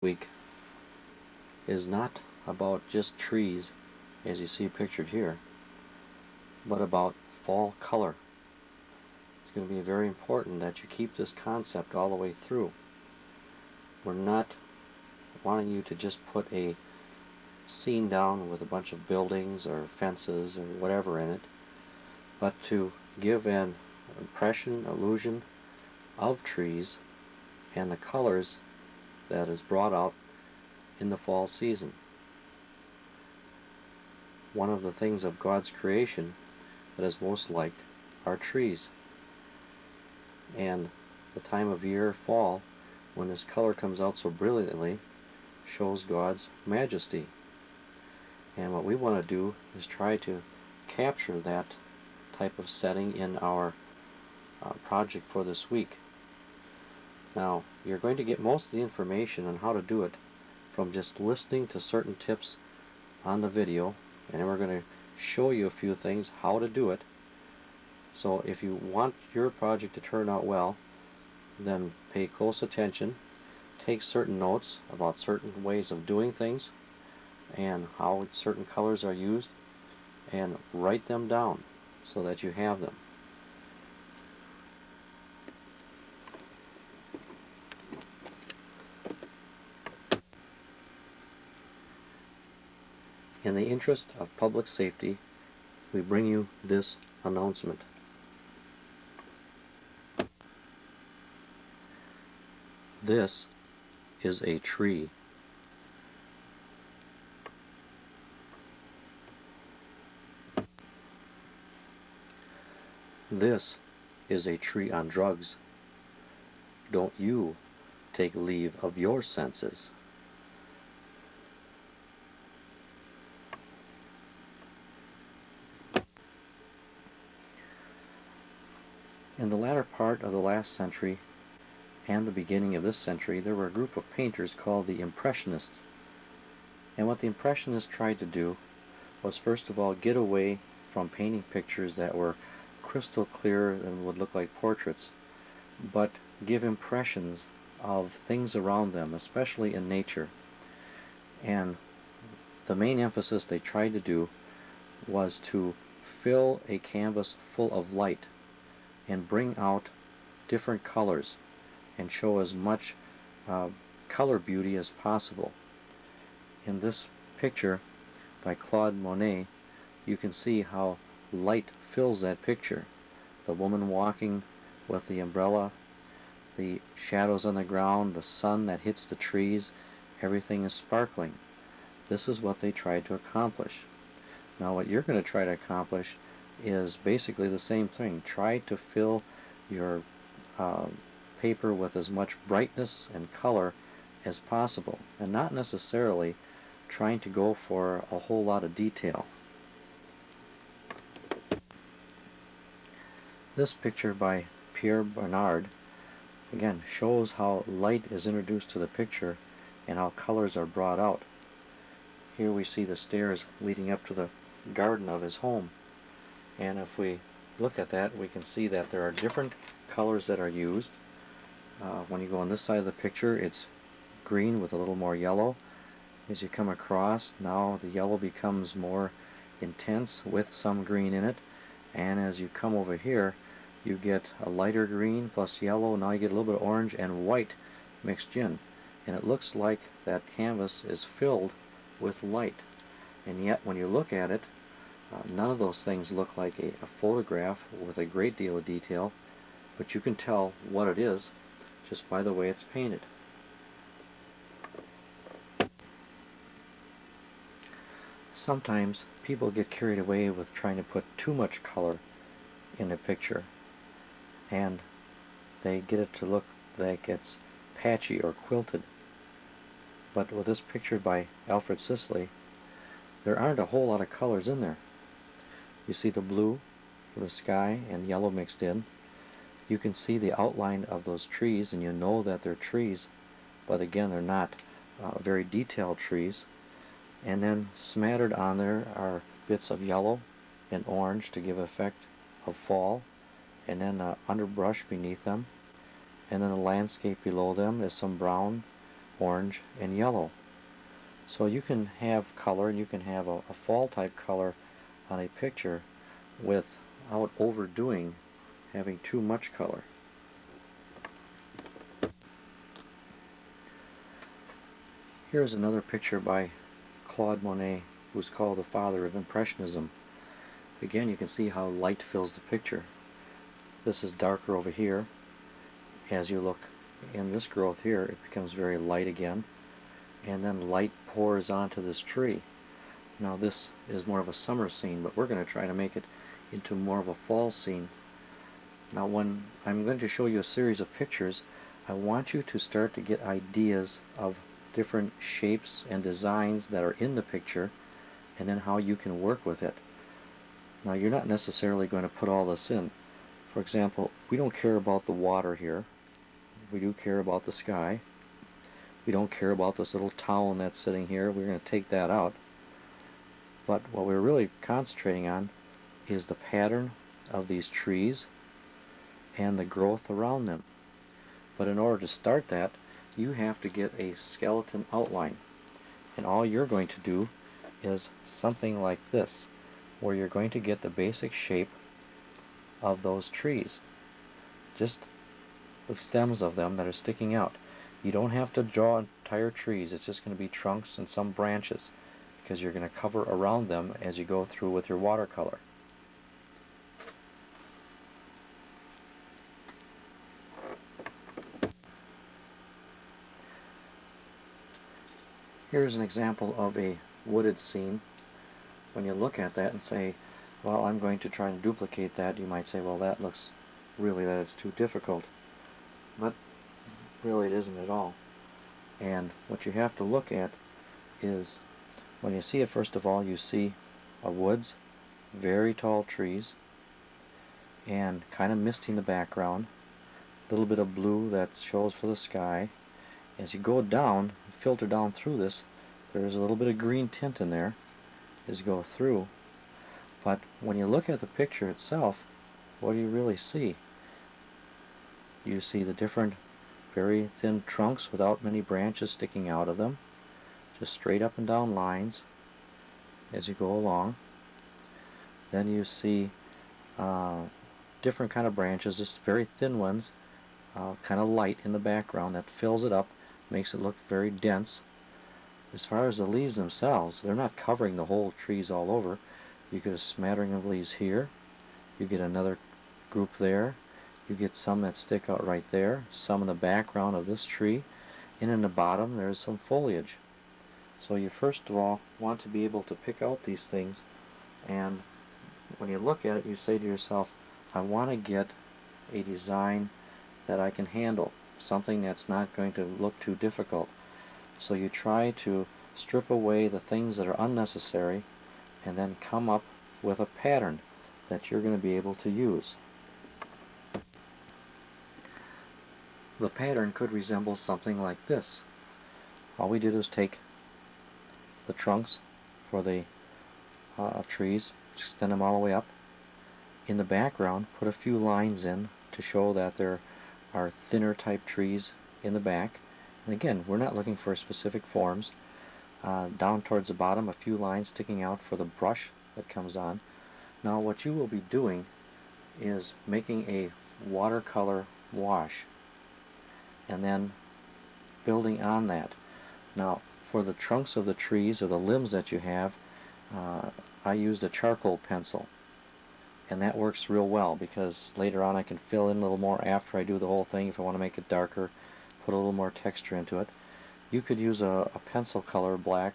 week is not about just trees, as you see pictured here, but about fall color. It's going to be very important that you keep this concept all the way through. We're not wanting you to just put a scene down with a bunch of buildings or fences or whatever in it, but to give an impression, illusion of trees and the colors that is brought out in the fall season. One of the things of God's creation that is most liked are trees. And the time of year, fall, when this color comes out so brilliantly, shows God's majesty. And what we want to do is try to capture that type of setting in our project for this week. Now, you're going to get most of the information on how to do it from just listening to certain tips on the video, and then we're going to show you a few things how to do it. So if you want your project to turn out well, then pay close attention, take certain notes about certain ways of doing things and how certain colors are used, and write them down so that you have them. In the interest of public safety, we bring you this announcement. This is a tree. This is a tree on drugs. Don't you take leave of your senses. In the latter part of the last century and the beginning of this century, there were a group of painters called the Impressionists. And what the Impressionists tried to do was, first of all, get away from painting pictures that were crystal clear and would look like portraits, but give impressions of things around them, especially in nature. And the main emphasis they tried to do was to fill a canvas full of light and bring out different colors and show as much color beauty as possible. In this picture by Claude Monet, you can see how light fills that picture. The woman walking with the umbrella, the shadows on the ground, the sun that hits the trees, everything is sparkling. This is what they tried to accomplish. Now what you're going to try to accomplish is basically the same thing. Try to fill your paper with as much brightness and color as possible, and not necessarily trying to go for a whole lot of detail. This picture by Pierre Bernard again shows how light is introduced to the picture and how colors are brought out. Here we see the stairs leading up to the garden of his home, and if we look at that, we can see that there are different colors that are used. When you go on this side of the picture, it's green with a little more yellow. As you come across, now the yellow becomes more intense with some green in it, and as you come over here, you get a lighter green plus yellow. Now you get a little bit of orange and white mixed in, and it looks like that canvas is filled with light. And yet when you look at it, none of those things look like a photograph with a great deal of detail, but you can tell what it is just by the way it's painted. Sometimes people get carried away with trying to put too much color in a picture, and they get it to look like it's patchy or quilted. But with this picture by Alfred Sisley, there aren't a whole lot of colors in there. You see the blue for the sky and yellow mixed in. You can see the outline of those trees, and you know that they're trees, but again, they're not very detailed trees. And then smattered on there are bits of yellow and orange to give effect of fall, and then underbrush beneath them, and then the landscape below them is some brown orange, and yellow. So you can have color, and you can have a fall type color on a picture without overdoing having too much color. Here's another picture by Claude Monet, who's called the father of Impressionism. Again, you can see how light fills the picture. This is darker over here. As you look in this growth here, it becomes very light again, and then light pours onto this tree. Now this is more of a summer scene, but we're going to try to make it into more of a fall scene. Now when I'm going to show you a series of pictures, I want you to start to get ideas of different shapes and designs that are in the picture, and then how you can work with it. Now you're not necessarily going to put all this in. For example, we don't care about the water here. We do care about the sky. We don't care about this little town that's sitting here. We're going to take that out. But what we're really concentrating on is the pattern of these trees and the growth around them. But in order to start that, you have to get a skeleton outline. And all you're going to do is something like this, where you're going to get the basic shape of those trees. Just the stems of them that are sticking out. You don't have to draw entire trees, it's just going to be trunks and some branches, because you're going to cover around them as you go through with your watercolor. Here's an example of a wooded scene. When you look at that and say, well, I'm going to try and duplicate that, you might say, well, that looks really that it's too difficult. But really it isn't at all. And what you have to look at is, when you see it, first of all, you see a woods, very tall trees, and kind of misty in the background, a little bit of blue that shows for the sky. As you go down, filter down through this, there's a little bit of green tint in there as you go through. But when you look at the picture itself, what do you really see? You see the different very thin trunks without many branches sticking out of them, just straight up and down lines as you go along. Then you see different kind of branches, just very thin ones, kind of light in the background that fills it up, makes it look very dense. As far as the leaves themselves, they're not covering the whole trees all over. You get a smattering of leaves here, you get another group there, you get some that stick out right there, some in the background of this tree, and in the bottom there's some foliage. So you first of all want to be able to pick out these things, and when you look at it you say to yourself, I want to get a design that I can handle, something that's not going to look too difficult. So you try to strip away the things that are unnecessary and then come up with a pattern that you're going to be able to use. The pattern could resemble something like this. All we did was take the trunks for the trees, extend them all the way up. In the background, put a few lines in to show that there are thinner type trees in the back. And again, we're not looking for specific forms. Down towards the bottom, a few lines sticking out for the brush that comes on. Now what you will be doing is making a watercolor wash and then building on that. Now for the trunks of the trees or the limbs that you have, I used a charcoal pencil, and that works real well because later on I can fill in a little more after I do the whole thing if I want to make it darker, put a little more texture into it. You could use a pencil color black,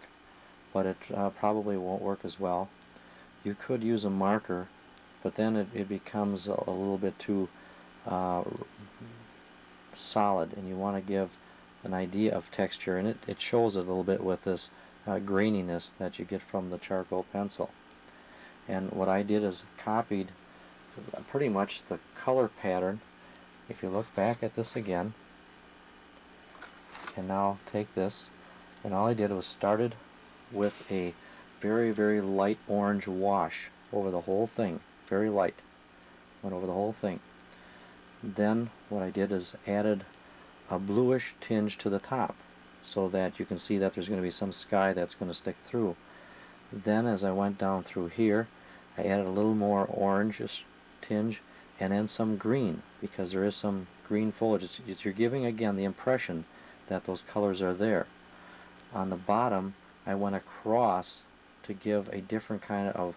but it probably won't work as well. You could use a marker, but then it becomes a little bit too solid, and you want to give an idea of texture, and it shows it a little bit with this graininess that you get from the charcoal pencil. And what I did is copied pretty much the color pattern. If you look back at this again, and now take this, and all I did was started with a very, very light orange wash over the whole thing, very light, went over the whole thing. Then what I did is added a bluish tinge to the top, so that you can see that there's going to be some sky that's going to stick through. Then as I went down through here, I added a little more orange tinge and then some green, because there is some green foliage. You're giving again the impression that those colors are there. On the bottom I went across to give a different kind of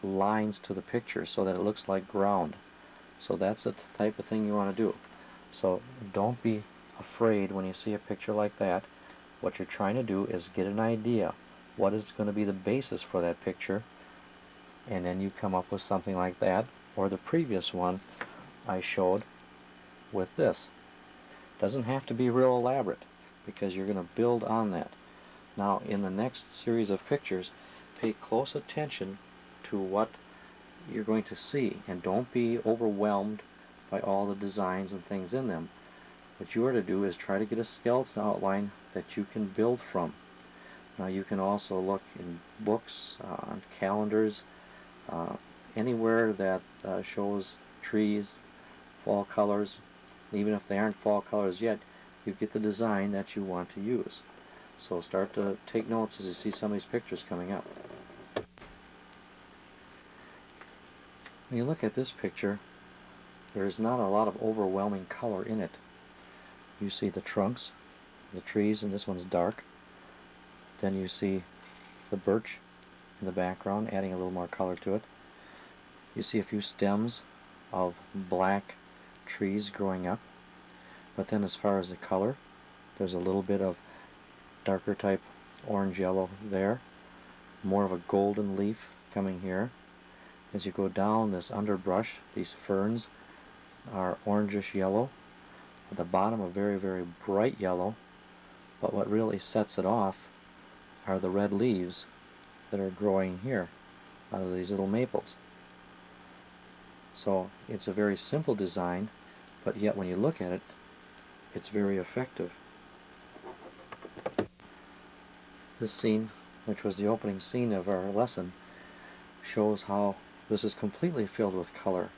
lines to the picture so that it looks like ground. So that's the type of thing you want to do. So don't be afraid when you see a picture like that. What you're trying to do is get an idea what is going to be the basis for that picture, and then you come up with something like that, or the previous one I showed with this. Doesn't have to be real elaborate, because you're going to build on that. Now in the next series of pictures, pay close attention to what you're going to see, and don't be overwhelmed by all the designs and things in them. What you are to do is try to get a skeleton outline that you can build from. Now you can also look in books, on calendars, anywhere that shows trees, fall colors. Even if they aren't fall colors yet, you get the design that you want to use. So start to take notes as you see some of these pictures coming up. When you look at this picture, there's not a lot of overwhelming color in it. You see the trunks, the trees, and this one's dark. Then you see the birch in the background, adding a little more color to it. You see a few stems of black trees growing up. But then as far as the color, there's a little bit of darker type orange yellow there, more of a golden leaf coming here. As you go down this underbrush, these ferns are orangish yellow. At the bottom a very, very bright yellow, but what really sets it off are the red leaves that are growing here out of these little maples. So it's a very simple design, but yet when you look at it, it's very effective. This scene, which was the opening scene of our lesson, shows how this is completely filled with color,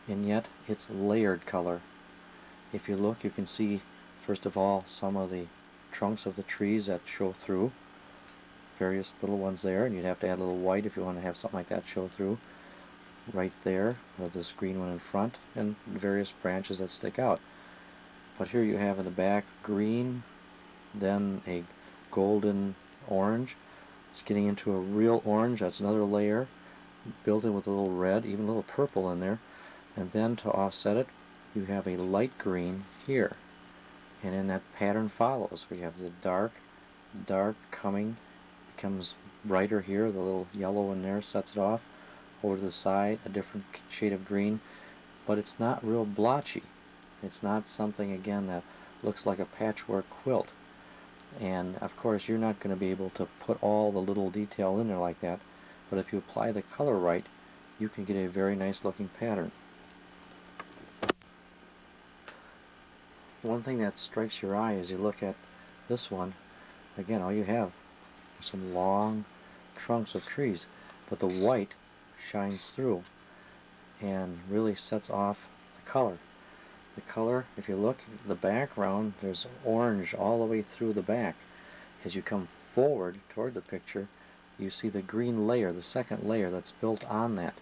and yet it's layered color. If you look, you can see first of all some of the trunks of the trees that show through, various little ones there, and you'd have to add a little white if you want to have something like that show through. Right there with this green one in front, and various branches that stick out. But here you have in the back green, then a golden orange. It's getting into a real orange. That's another layer built in with a little red, even a little purple in there. And then to offset it, you have a light green here. And then that pattern follows, where you have the dark coming, becomes brighter here, the little yellow in there sets it off. Over to the side, a different shade of green, but it's not real blotchy. It's not something, again, that looks like a patchwork quilt. And of course you're not going to be able to put all the little detail in there like that, but if you apply the color right, you can get a very nice looking pattern. One thing that strikes your eye as you look at this one, again, all you have are some long trunks of trees, but the white shines through and really sets off the color. The color, if you look at the background, there's orange all the way through the back. As you come forward toward the picture, you see the green layer, the second layer that's built on that.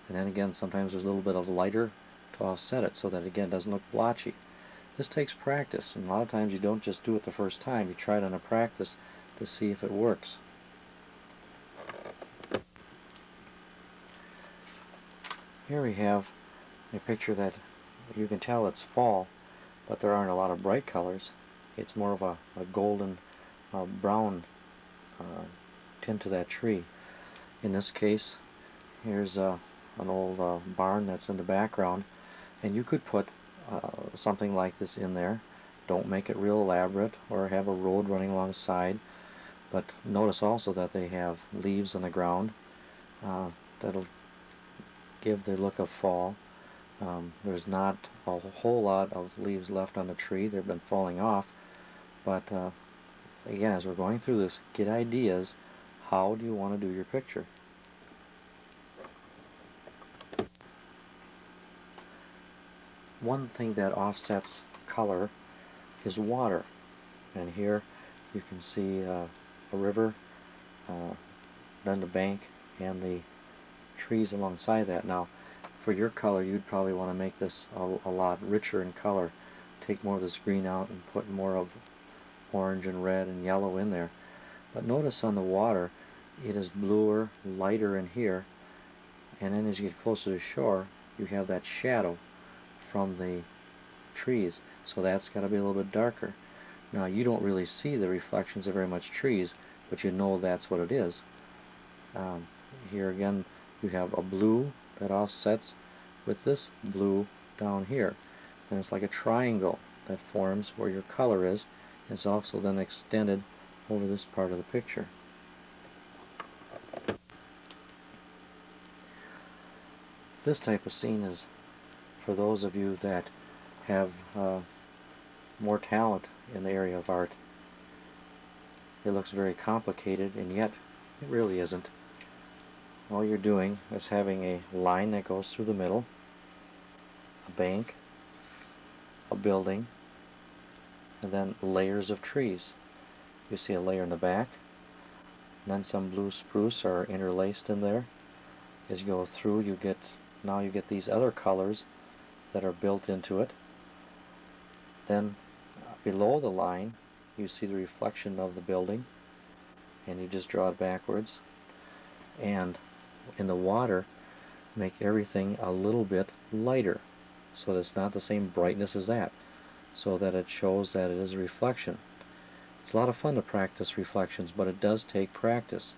And then again, sometimes there's a little bit of lighter to offset it so that again it doesn't look blotchy. This takes practice, and a lot of times you don't just do it the first time. You try it on a practice to see if it works. Here we have a picture that you can tell it's fall, but there aren't a lot of bright colors. It's more of a golden brown tint to that tree. In this case, here's an old barn that's in the background, and you could put something like this in there. Don't make it real elaborate or have a road running alongside, but notice also that they have leaves on the ground. That'll give the look of fall. There's not a whole lot of leaves left on the tree. They've been falling off, but again, as we're going through this, get ideas. How do you want to do your picture? One thing that offsets color is water. And here you can see a river, then the bank, and the trees alongside that. Now, for your color, you'd probably want to make this a lot richer in color. Take more of this green out and put more of orange and red and yellow in there. But notice on the water, it is bluer, lighter in here, and then as you get closer to shore, you have that shadow from the trees, so that's got to be a little bit darker. Now, you don't really see the reflections of very much trees, but you know that's what it is. Here again, you have a blue that offsets with this blue down here, and it's like a triangle that forms where your color is. It's also then extended over this part of the picture. This type of scene is for those of you that have more talent in the area of art. It looks very complicated, and yet it really isn't. All you're doing is having a line that goes through the middle, a bank, a building, and then layers of trees. You see a layer in the back, and then some blue spruce are interlaced in there. As you go through, you get these other colors that are built into it. Then below the line, you see the reflection of the building, and you just draw it backwards. And in the water, make everything a little bit lighter, so that it's not the same brightness as that, so that it shows that it is a reflection. It's a lot of fun to practice reflections, but it does take practice,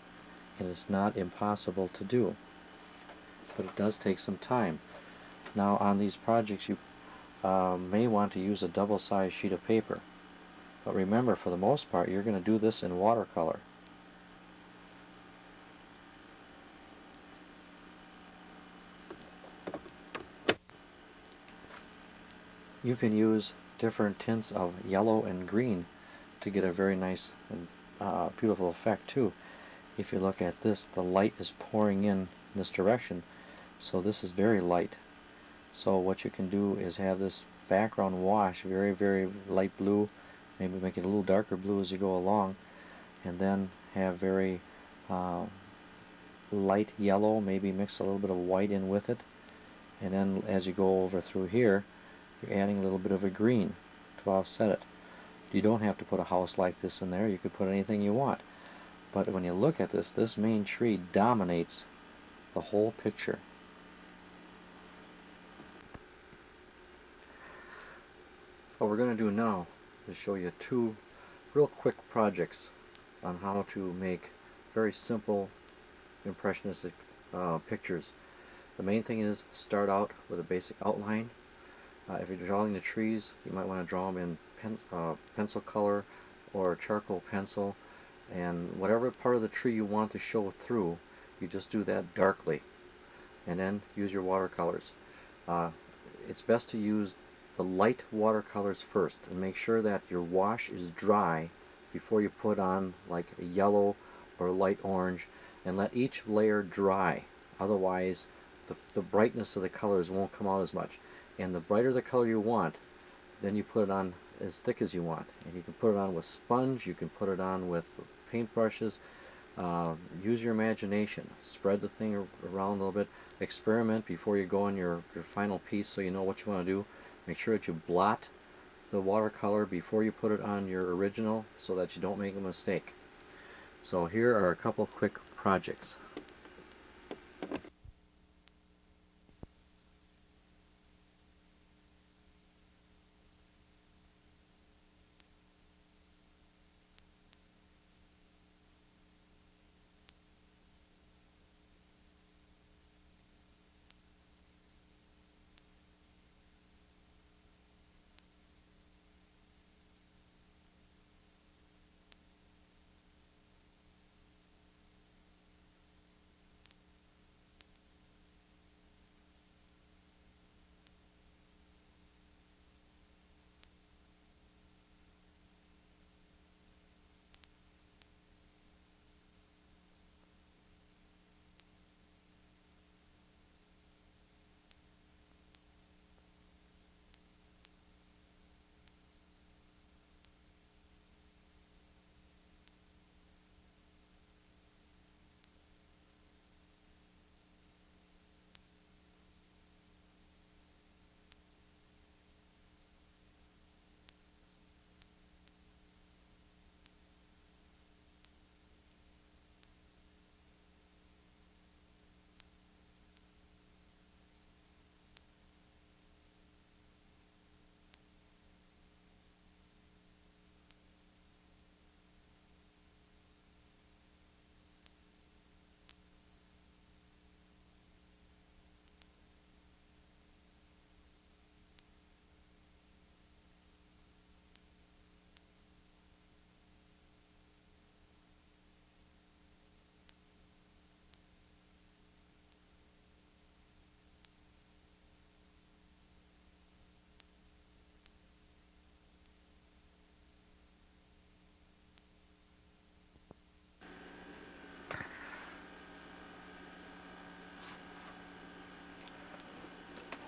and it's not impossible to do, but it does take some time. Now, on these projects, you may want to use a double-sized sheet of paper, but remember, for the most part, you're going to do this in watercolor. You can use different tints of yellow and green to get a very nice and beautiful effect too. If you look at this, the light is pouring in this direction, so this is very light. So what you can do is have this background wash very, very light blue, maybe make it a little darker blue as you go along, and then have very light yellow, maybe mix a little bit of white in with it, and then as you go over through here, you're adding a little bit of a green to offset it. You don't have to put a house like this in there, you could put anything you want. But when you look at this main tree dominates the whole picture. What we're going to do now is show you two real quick projects on how to make very simple impressionistic pictures. The main thing is start out with a basic outline. If you're drawing the trees, you might want to draw them in pencil color or charcoal pencil, and whatever part of the tree you want to show through, you just do that darkly, and then use your watercolors. It's best to use the light watercolors first, and make sure that your wash is dry before you put on like a yellow or light orange, and let each layer dry. Otherwise, the brightness of the colors won't come out as much. And the brighter the color you want, then you put it on as thick as you want. And you can put it on with sponge, you can put it on with paintbrushes. Use your imagination. Spread the thing around a little bit. Experiment before you go on your final piece so you know what you want to do. Make sure that you blot the watercolor before you put it on your original so that you don't make a mistake. So here are a couple quick projects.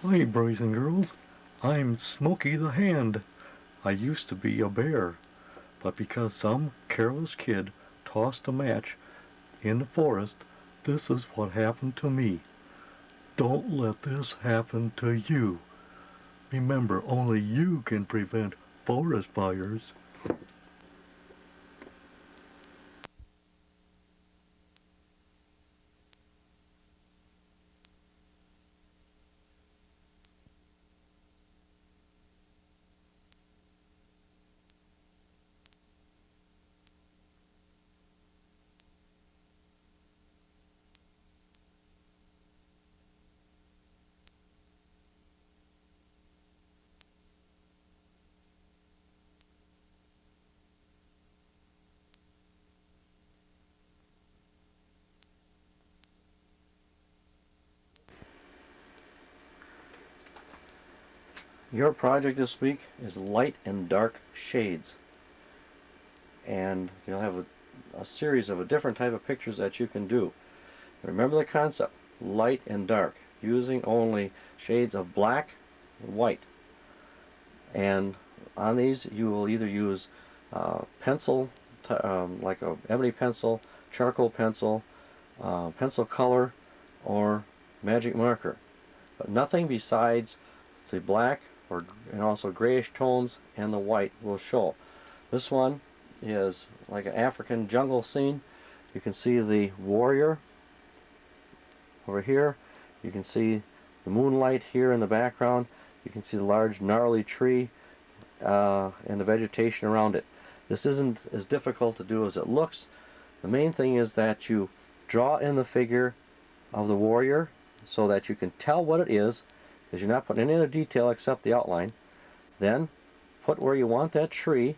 Hi, boys and girls. I'm Smokey the Hand. I used to be a bear, but because some careless kid tossed a match in the forest, this is what happened to me. Don't let this happen to you. Remember, only you can prevent forest fires. Your project this week is light and dark shades, and you'll have a series of a different type of pictures that you can do. Remember the concept, light and dark, using only shades of black and white. And on these you will either use pencil, like a ebony pencil, charcoal pencil, pencil color, or magic marker. But nothing besides the black and also grayish tones and the white will show. This one is like an African jungle scene. You can see the warrior over here. You can see the moonlight here in the background. You can see the large gnarly tree and the vegetation around it. This isn't as difficult to do as it looks. The main thing is that you draw in the figure of the warrior so that you can tell what it is, because you're not putting any other detail except the outline. Then put where you want that tree.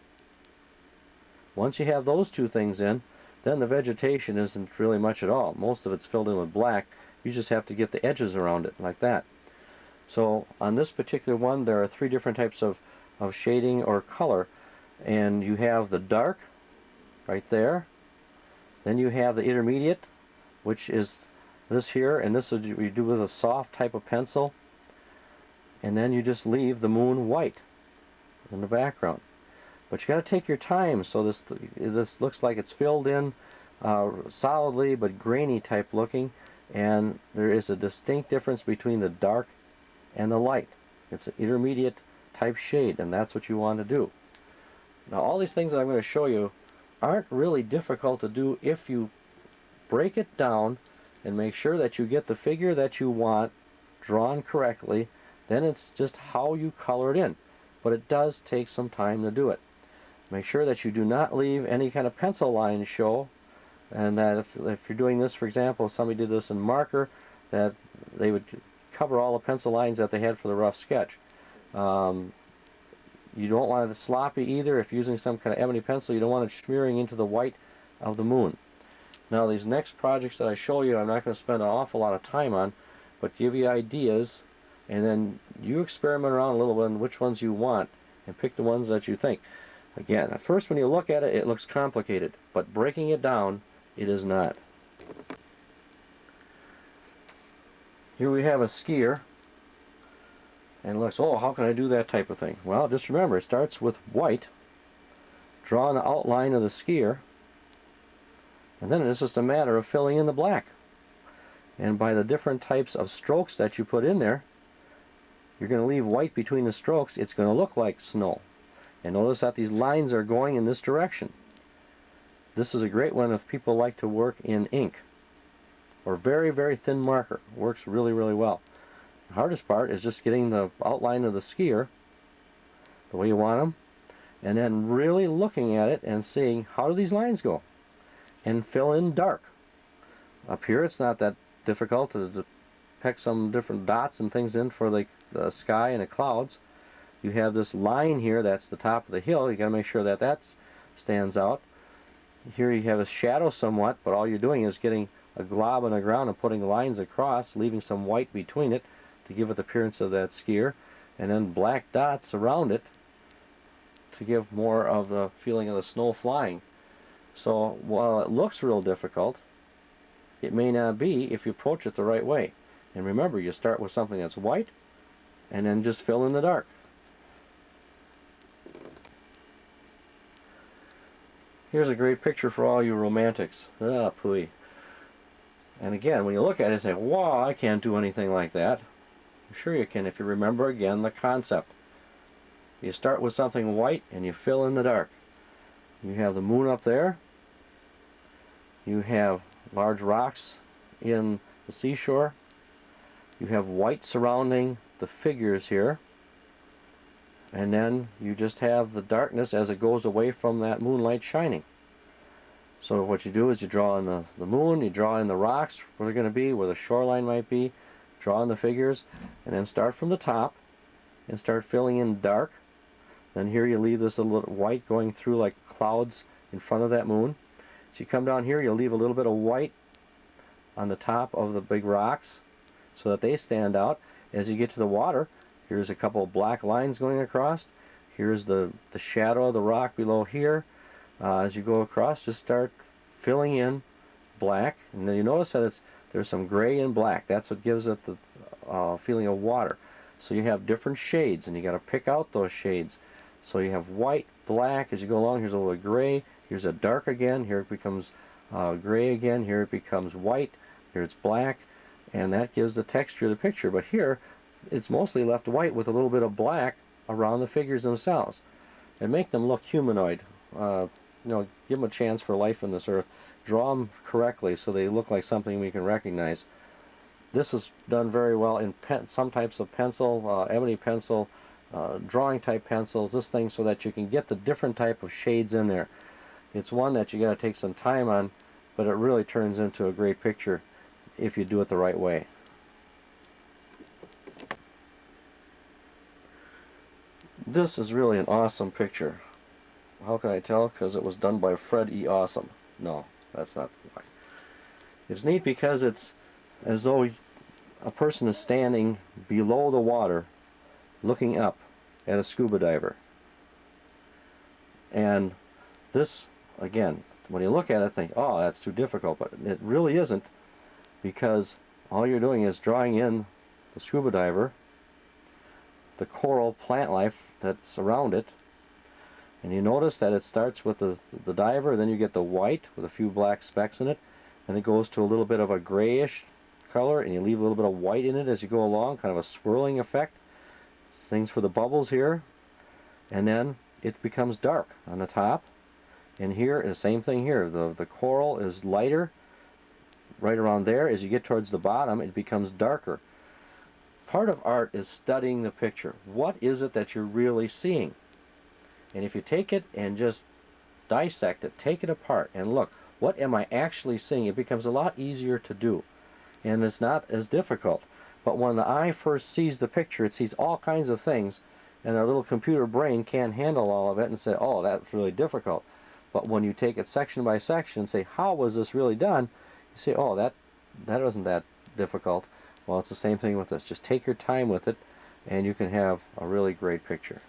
Once you have those two things in, then the vegetation isn't really much at all. Most of it's filled in with black. You just have to get the edges around it like that. So on this particular one, there are three different types of shading or color, and you have the dark right there. Then you have the intermediate, which is this here, and this is you do with a soft type of pencil, and then you just leave the moon white in the background. But you got to take your time, so this looks like it's filled in solidly but grainy type looking, and there is a distinct difference between the dark and the light. It's an intermediate type shade, and that's what you want to do. Now all these things that I'm going to show you aren't really difficult to do if you break it down and make sure that you get the figure that you want drawn correctly. Then it's just how you color it in. But it does take some time to do it. Make sure that you do not leave any kind of pencil lines show, and that if you're doing this, for example, if somebody did this in marker, that they would cover all the pencil lines that they had for the rough sketch. You don't want it sloppy either. If using some kind of ebony pencil, you don't want it smearing into the white of the moon. Now these next projects that I show you, I'm not going to spend an awful lot of time on, but give you ideas, and then you experiment around a little bit on which ones you want and pick the ones that you think. Again, at first when you look at it, it looks complicated, but breaking it down, it is not. Here we have a skier, and it looks, oh, how can I do that type of thing? Well, just remember, it starts with white, draw an outline of the skier, and then it's just a matter of filling in the black. And by the different types of strokes that you put in there, you're going to leave white between the strokes. It's going to look like snow. And notice that these lines are going in this direction. This is a great one if people like to work in ink or very, very thin marker. Works really, really well. The hardest part is just getting the outline of the skier the way you want them, and then really looking at it and seeing how do these lines go, and fill in dark. Up here it's not that difficult to pick some different dots and things in for the sky and the clouds. You have this line here, that's the top of the hill. You got to make sure that that stands out. Here you have a shadow somewhat, but all you're doing is getting a glob on the ground and putting lines across, leaving some white between it to give it the appearance of that skier, and then black dots around it to give more of the feeling of the snow flying. So while it looks real difficult, it may not be if you approach it the right way. And remember, you start with something that's white, and then just fill in the dark. Here's a great picture for all you romantics. Ah, pooey. And again, when you look at it, you say, wow, I can't do anything like that. Sure you can if you remember again the concept. You start with something white and you fill in the dark. You have the moon up there. You have large rocks in the seashore. You have white surrounding the figures here. And then you just have the darkness as it goes away from that moonlight shining. So what you do is you draw in the moon, you draw in the rocks where they're going to be, where the shoreline might be, draw in the figures, and then start from the top and start filling in dark. Then here you leave this little white going through like clouds in front of that moon. So you come down here, you'll leave a little bit of white on the top of the big rocks so that they stand out. As you get to the water, here's a couple of black lines going across. Here's the shadow of the rock below here. As you go across, just start filling in black, and then you notice that there's some gray and black. That's what gives it the feeling of water. So you have different shades, and you got to pick out those shades. So you have white, black. As you go along, here's a little gray. Here's a dark again. Here it becomes gray again. Here it becomes white. Here it's black, and that gives the texture of the picture. But here, it's mostly left white with a little bit of black around the figures themselves, and make them look humanoid. Give them a chance for life on this earth. Draw them correctly so they look like something we can recognize. This is done very well in some types of pencil, ebony pencil, drawing type pencils, this thing, so that you can get the different type of shades in there. It's one that you got to take some time on, but it really turns into a great picture if you do it the right way. This is really an awesome picture. How can I tell? Because it was done by Fred E. Awesome. No, that's not why. It's neat because it's as though a person is standing below the water looking up at a scuba diver. And this, again, when you look at it, think, oh, that's too difficult. But it really isn't, because all you're doing is drawing in the scuba diver, the coral plant life that's around it. And you notice that it starts with the diver, then you get the white with a few black specks in it, and it goes to a little bit of a grayish color, and you leave a little bit of white in it as you go along, kind of a swirling effect. Things for the bubbles here, and then it becomes dark on the top. And here, the same thing here. The coral is lighter right around there. As you get towards the bottom, it becomes darker. Part of art is studying the picture. What is it that you're really seeing? And if you take it and just dissect it, take it apart and look, what am I actually seeing? It becomes a lot easier to do, and it's not as difficult. But when the eye first sees the picture, it sees all kinds of things, and our little computer brain can't handle all of it and say, oh, that's really difficult. But when you take it section by section and say, how was this really done? You say, oh, that wasn't that difficult. Well, it's the same thing with this. Just take your time with it, and you can have a really great picture.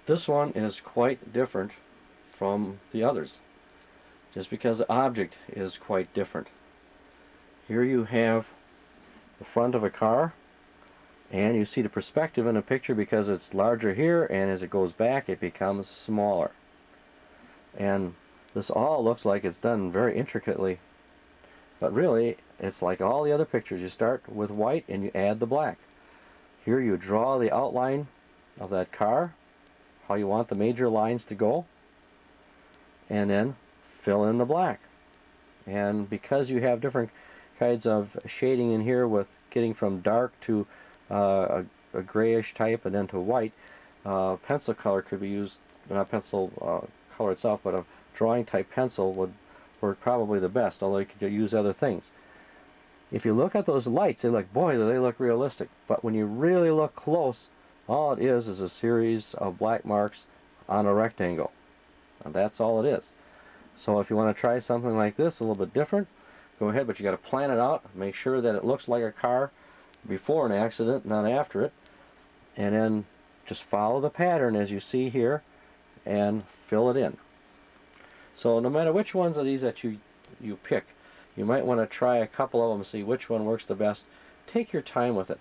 This one is quite different from the others, just because the object is quite different. Here you have the front of a car, and you see the perspective in a picture because it's larger here, and as it goes back it becomes smaller. And this all looks like it's done very intricately, but really it's like all the other pictures. You start with white and you add the black. Here you draw the outline of that car, how you want the major lines to go, and then fill in the black. And because you have different kinds of shading in here, with getting from dark to a grayish type and then to white, pencil color could be used, not pencil color itself, but a drawing type pencil would work probably the best, although you could use other things. If you look at those lights, they're like, boy, do they look realistic. But when you really look close, all it is a series of black marks on a rectangle. And that's all it is. So if you want to try something like this, a little bit different, go ahead, but you got to plan it out. Make sure that it looks like a car before an accident, not after it. And then just follow the pattern as you see here and fill it in. So no matter which ones of these that you pick, You might want to try a couple of them, see which one works the best. Take your time with it.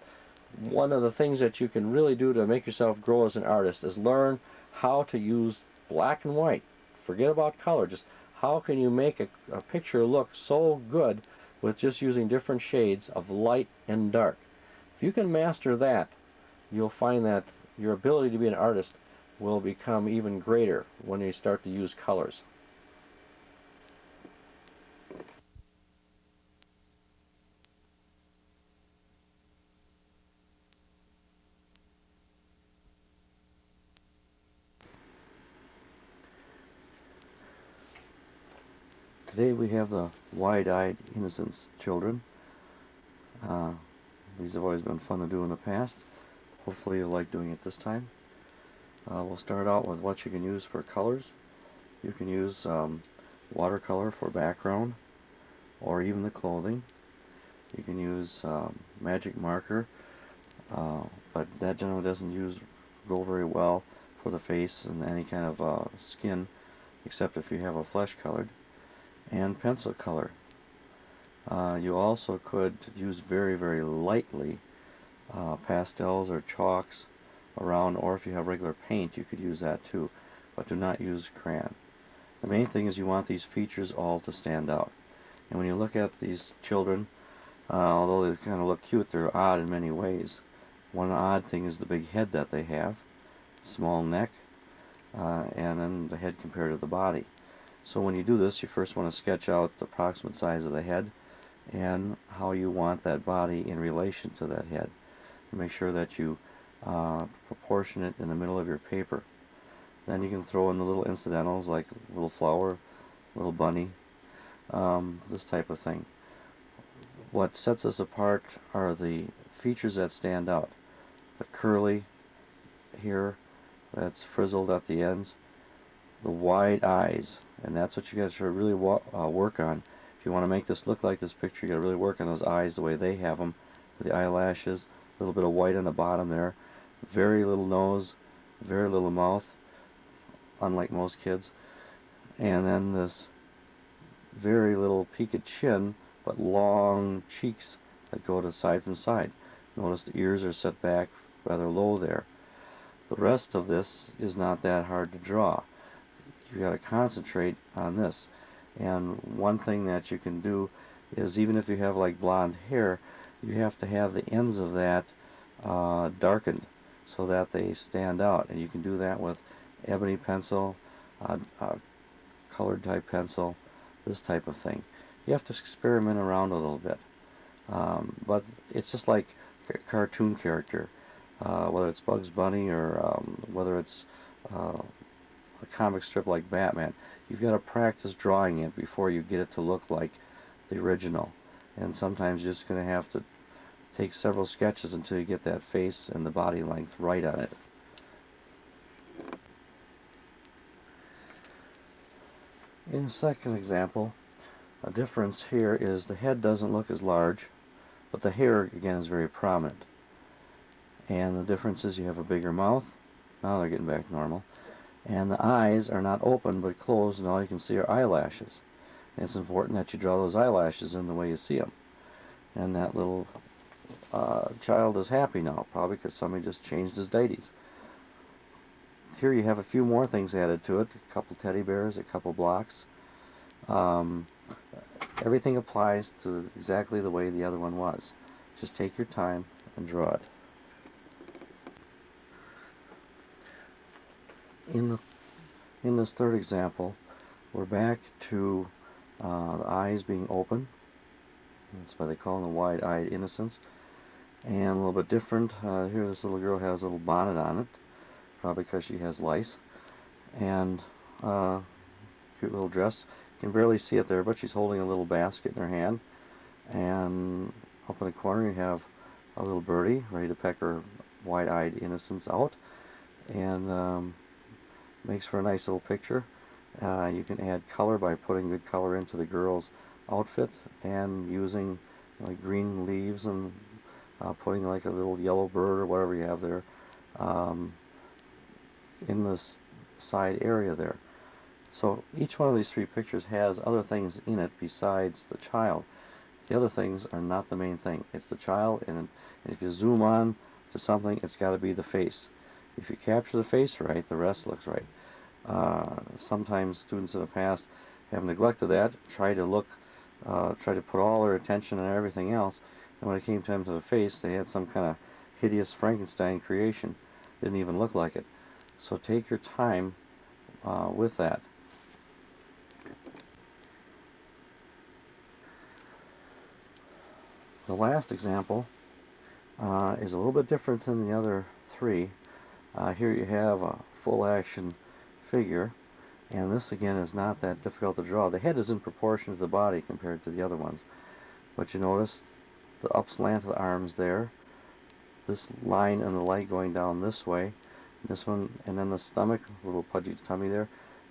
One of the things that you can really do to make yourself grow as an artist is learn how to use black and white. Forget about color. Just how can you make a picture look so good with just using different shades of light and dark. If you can master that, you'll find that your ability to be an artist will become even greater when you start to use colors. Today we have the wide-eyed innocence children. These have always been fun to do in the past. Hopefully you'll like doing it this time. We'll start out with what you can use for colors. You can use watercolor for background or even the clothing. You can use magic marker, but that generally doesn't go very well for the face and any kind of skin, except if you have a flesh colored. And pencil color. You also could use very, very lightly pastels or chalks around, or if you have regular paint, you could use that too, but do not use crayon. The main thing is you want these features all to stand out. And when you look at these children, although they kind of look cute, they're odd in many ways. One odd thing is the big head that they have, small neck, and then the head compared to the body. So when you do this, you first want to sketch out the approximate size of the head and how you want that body in relation to that head. Make sure that you proportion it in the middle of your paper. Then you can throw in the little incidentals like little flower, little bunny, this type of thing. What sets us apart are the features that stand out. The curly here that's frizzled at the ends, the wide eyes, and that's what you guys should really work on. If you want to make this look like this picture, you got to really work on those eyes the way they have them, with the eyelashes, a little bit of white on the bottom there, very little nose, very little mouth, unlike most kids, and then this very little peaked chin, but long cheeks that go to side from side. Notice the ears are set back rather low there. The rest of this is not that hard to draw. You got to concentrate on this. And one thing that you can do is, even if you have like blonde hair, you have to have the ends of that darkened so that they stand out. And you can do that with ebony pencil, colored type pencil, this type of thing. You have to experiment around a little bit. But it's just like a cartoon character, whether it's Bugs Bunny or whether it's a comic strip like Batman. You've got to practice drawing it before you get it to look like the original. And sometimes you're just going to have to take several sketches until you get that face and the body length right on it. In the second example, a difference here is the head doesn't look as large, but the hair again is very prominent. And the difference is you have a bigger mouth. Now they're getting back to normal. And the eyes are not open but closed, and all you can see are eyelashes. And it's important that you draw those eyelashes in the way you see them. And that little child is happy now, probably because somebody just changed his daisies. Here you have a few more things added to it, a couple teddy bears, a couple blocks. Everything applies to exactly the way the other one was. Just take your time and draw it. In this third example, we're back to the eyes being open. That's why they call them the wide-eyed innocence. And a little bit different, here this little girl has a little bonnet on it, probably because she has lice. And cute little dress. You can barely see it there, but she's holding a little basket in her hand. And up in the corner you have a little birdie ready to peck her wide-eyed innocence out. And makes for a nice little picture. You can add color by putting good color into the girl's outfit and using like green leaves and putting like a little yellow bird or whatever you have there in this side area there. So each one of these 3 pictures has other things in it besides the child. The other things are not the main thing. It's the child, and if you zoom on to something, it's got to be the face. If you capture the face right, the rest looks right. Sometimes students in the past have neglected that, try to put all their attention on everything else, and when it came time to the face, they had some kind of hideous Frankenstein creation. Didn't even look like it. So take your time with that. The last example is a little bit different than the other 3. Here you have a full action figure, and this again is not that difficult to draw. The head is in proportion to the body compared to the other ones, but you notice the upslant of the arms there, this line and the leg going down this way, this one, and then the stomach, little pudgy tummy there,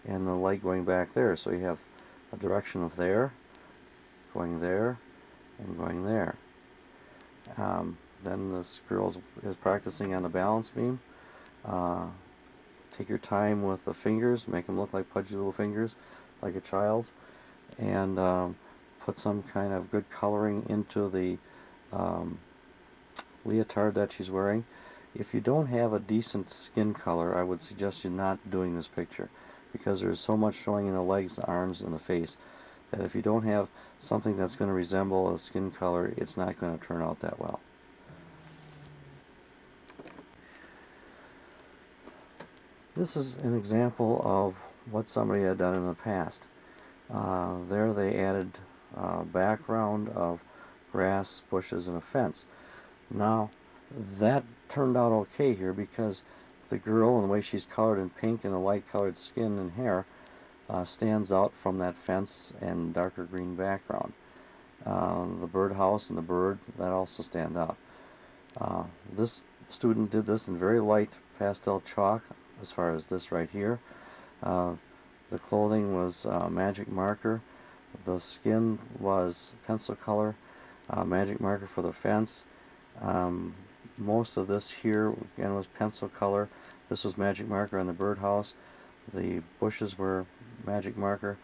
and the leg going back there. So you have a direction of there, going there, and going there. Then this girl is practicing on the balance beam. Take your time with the fingers, make them look like pudgy little fingers, like a child's, and put some kind of good coloring into the leotard that she's wearing. If you don't have a decent skin color, I would suggest you not doing this picture, because there's so much showing in the legs, the arms, and the face that if you don't have something that's going to resemble a skin color, it's not going to turn out that well. This is an example of what somebody had done in the past. There they added background of grass, bushes, and a fence. Now, that turned out okay here because the girl, and the way she's colored in pink and the light-colored skin and hair, stands out from that fence and darker green background. The birdhouse and the bird, that also stand out. This student did this in very light pastel chalk, as far as this right here. The clothing was magic marker. The skin was pencil color, magic marker for the fence. Most of this here again was pencil color. This was magic marker on the birdhouse. The bushes were magic marker.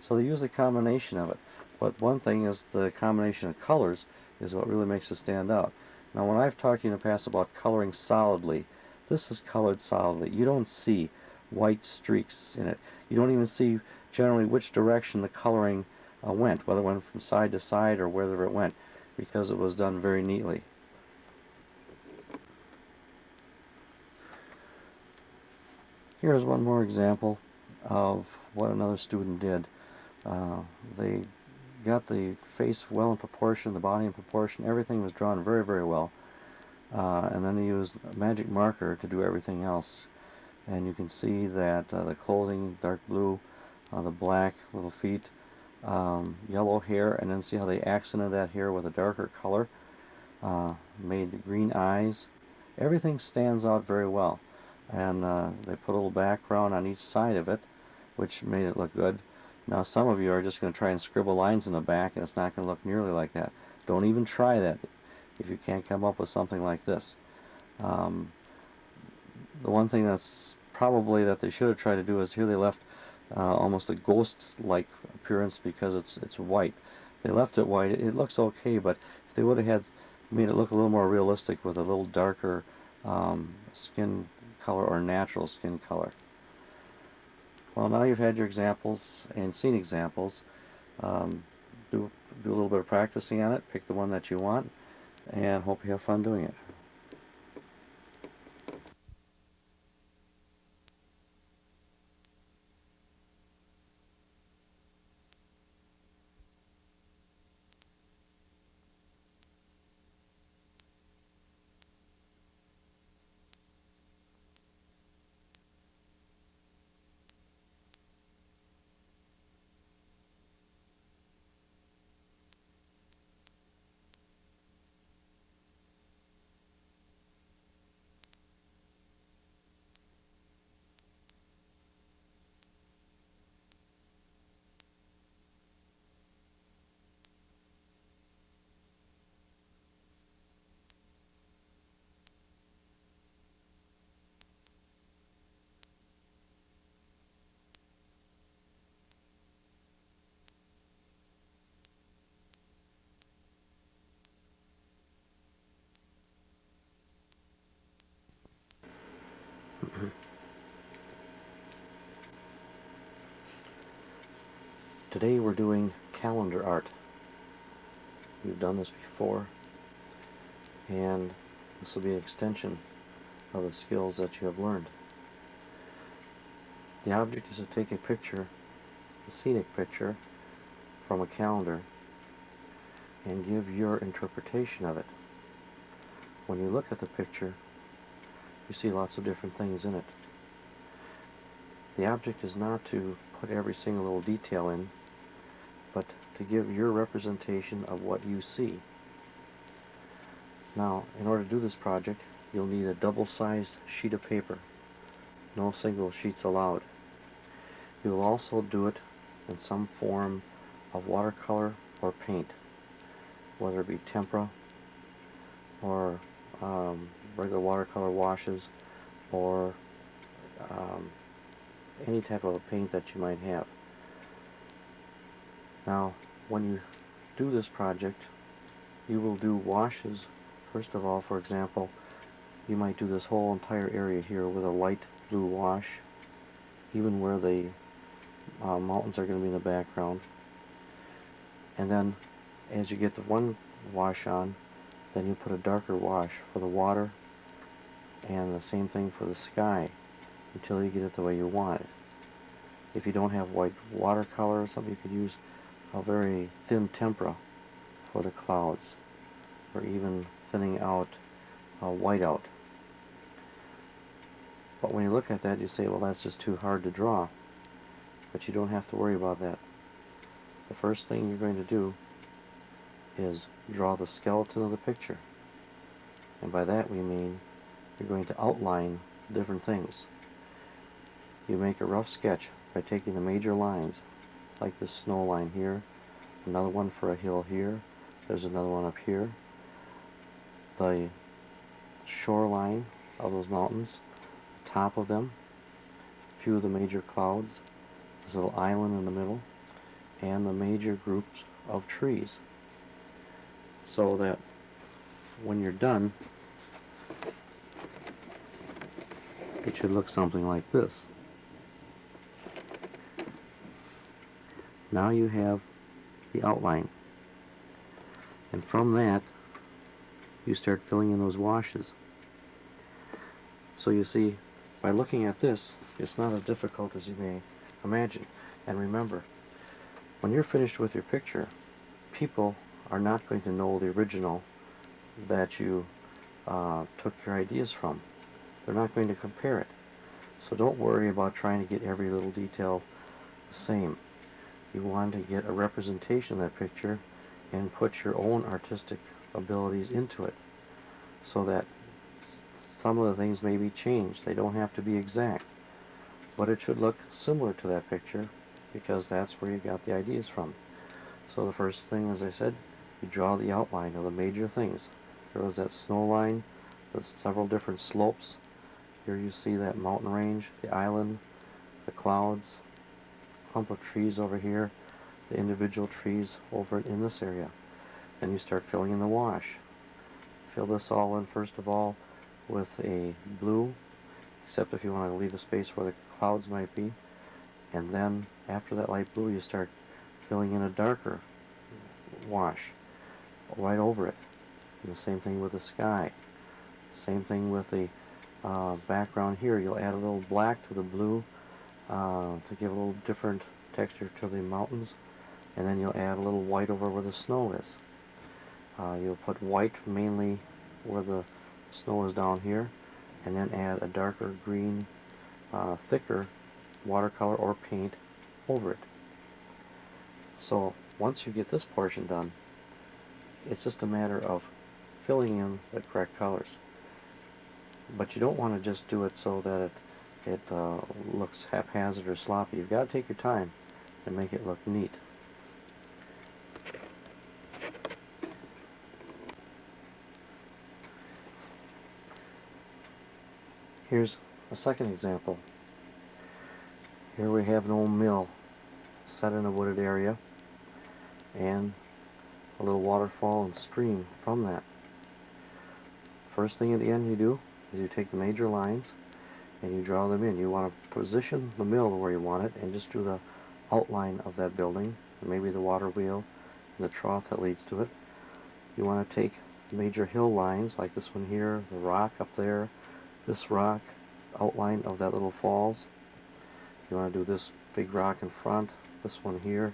So they used a combination of it. But one thing is the combination of colors is what really makes it stand out. Now when I've talked to you in the past about coloring solidly, this is colored solidly. You don't see white streaks in it. You don't even see generally which direction the coloring went, whether it went from side to side or wherever it went, because it was done very neatly. Here's one more example of what another student did. They got the face well in proportion, the body in proportion, everything was drawn very, very well. And then they used a magic marker to do everything else. And you can see that the clothing, dark blue, the black little feet, yellow hair, and then see how they accented that hair with a darker color, made the green eyes. Everything stands out very well. And they put a little background on each side of it, which made it look good. Now some of you are just going to try and scribble lines in the back, and it's not going to look nearly like that. Don't even try that if you can't come up with something like this. The one thing that's probably that they should have tried to do is here they left almost a ghost-like appearance because it's white. They left it white. It looks okay, but if they would have made it look a little more realistic with a little darker skin color or natural skin color. Well, now you've had your examples and seen examples. Do a little bit of practicing on it. Pick the one that you want, and hope you have fun doing it. Today we're doing calendar art. We've done this before, and this will be an extension of the skills that you have learned. The object is to take a picture, a scenic picture, from a calendar and give your interpretation of it. When you look at the picture, you see lots of different things in it. The object is not to put every single little detail in, but to give your representation of what you see. Now, in order to do this project, you'll need a double-sized sheet of paper. No single sheets allowed. You will also do it in some form of watercolor or paint, whether it be tempera or regular watercolor washes, or any type of a paint that you might have. Now, when you do this project, you will do washes. First of all, for example, you might do this whole entire area here with a light blue wash, even where the mountains are going to be in the background. And then, as you get the one wash on, then you put a darker wash for the water, and the same thing for the sky, until you get it the way you want it. If you don't have white watercolor or something, you could use a very thin tempera for the clouds, or even thinning out whiteout. But when you look at that, you say, well, that's just too hard to draw. But you don't have to worry about that. The first thing you're going to do is draw the skeleton of the picture. And by that we mean you're going to outline different things. You make a rough sketch by taking the major lines, like this snow line here, another one for a hill here, there's another one up here, the shoreline of those mountains, the top of them, a few of the major clouds, this little island in the middle, and the major groups of trees. So that when you're done, it should look something like this. Now you have the outline, and from that you start filling in those washes. So you see, by looking at this, it's not as difficult as you may imagine. And remember, when you're finished with your picture, people are not going to know the original that you took your ideas from. They're not going to compare it. So don't worry about trying to get every little detail the same. You want to get a representation of that picture and put your own artistic abilities into it, so that some of the things may be changed. They don't have to be exact, but it should look similar to that picture, because that's where you got the ideas from. So the first thing, as I said, you draw the outline of the major things. There was that snow line, the several different slopes. Here you see that mountain range, the island, the clouds, clump of trees over here, the individual trees over in this area. Then you start filling in the wash. Fill this all in first of all with a blue, except if you want to leave a space where the clouds might be. And then after that light blue, you start filling in a darker wash right over it. And the same thing with the sky. Same thing with the background here. You'll add a little black to the blue to give a little different texture to the mountains, and then you'll add a little white over where the snow is. You'll put white mainly where the snow is down here, and then add a darker green, thicker watercolor or paint over it. So once you get this portion done, it's just a matter of filling in the correct colors. But you don't want to just do it so that it looks haphazard or sloppy. You've got to take your time and make it look neat. Here's a second example. Here we have an old mill set in a wooded area, and a little waterfall and stream from that. First thing at the end you do is you take the major lines and you draw them in. You want to position the mill where you want it, and just do the outline of that building, maybe the water wheel and the trough that leads to it. You want to take major hill lines like this one here, the rock up there, this rock, outline of that little falls. You want to do this big rock in front, this one here,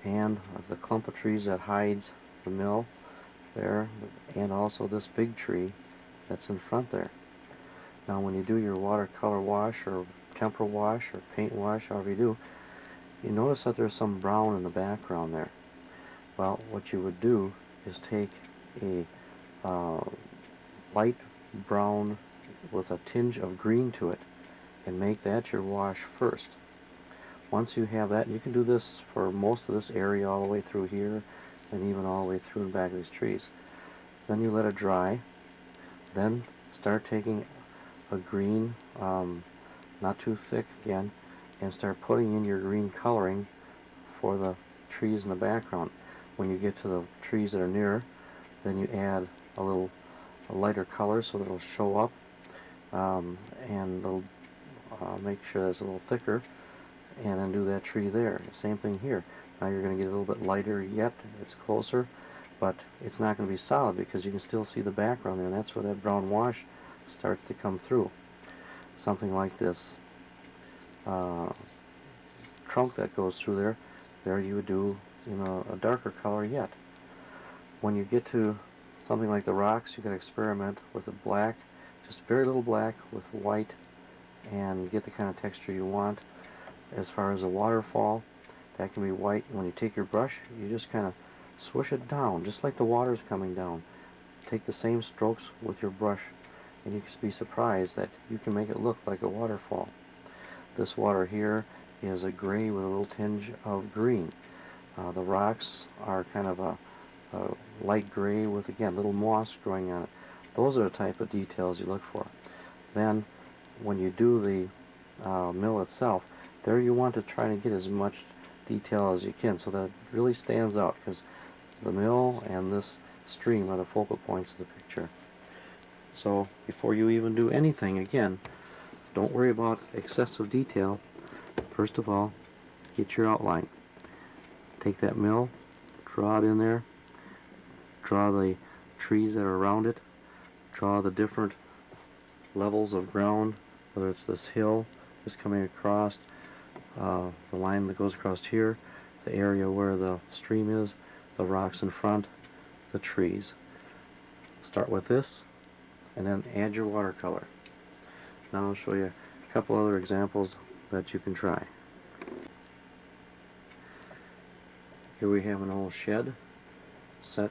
and the clump of trees that hides the mill there, and also this big tree that's in front there. Now when you do your watercolor wash or tempera wash or paint wash, however you do, you notice that there's some brown in the background there. Well, what you would do is take a light brown with a tinge of green to it and make that your wash first. Once you have that, you can do this for most of this area all the way through here and even all the way through the back of these trees. Then you let it dry. Then start taking a green, not too thick again, and start putting in your green coloring for the trees in the background. When you get to the trees that are near, then you add a lighter color so that it'll show up, and it'll make sure it's a little thicker, and then do that tree there. Same thing here. Now you're going to get a little bit lighter yet, it's closer, but it's not going to be solid because you can still see the background there, and that's where that brown wash starts to come through. Something like this trunk that goes through there you would do a darker color yet. When you get to something like the rocks, you can experiment with the black, just very little black with white, and get the kind of texture you want. As far as a waterfall, that can be white. When you take your brush, you just kind of swish it down, just like the water's coming down. Take the same strokes with your brush, and you can be surprised that you can make it look like a waterfall. This water here is a gray with a little tinge of green. The rocks are kind of a light gray with, again, little moss growing on it. Those are the type of details you look for. Then, when you do the mill itself, there you want to try to get as much detail as you can so that it really stands out, because the mill and this stream are the focal points of the picture. So before you even do anything, again, don't worry about excessive detail. First of all, get your outline. Take that mill, draw it in there, draw the trees that are around it, draw the different levels of ground, whether it's this hill just coming across, the line that goes across here, the area where the stream is, the rocks in front, the trees. Start with this, and then add your watercolor. Now I'll show you a couple other examples that you can try. Here we have an old shed set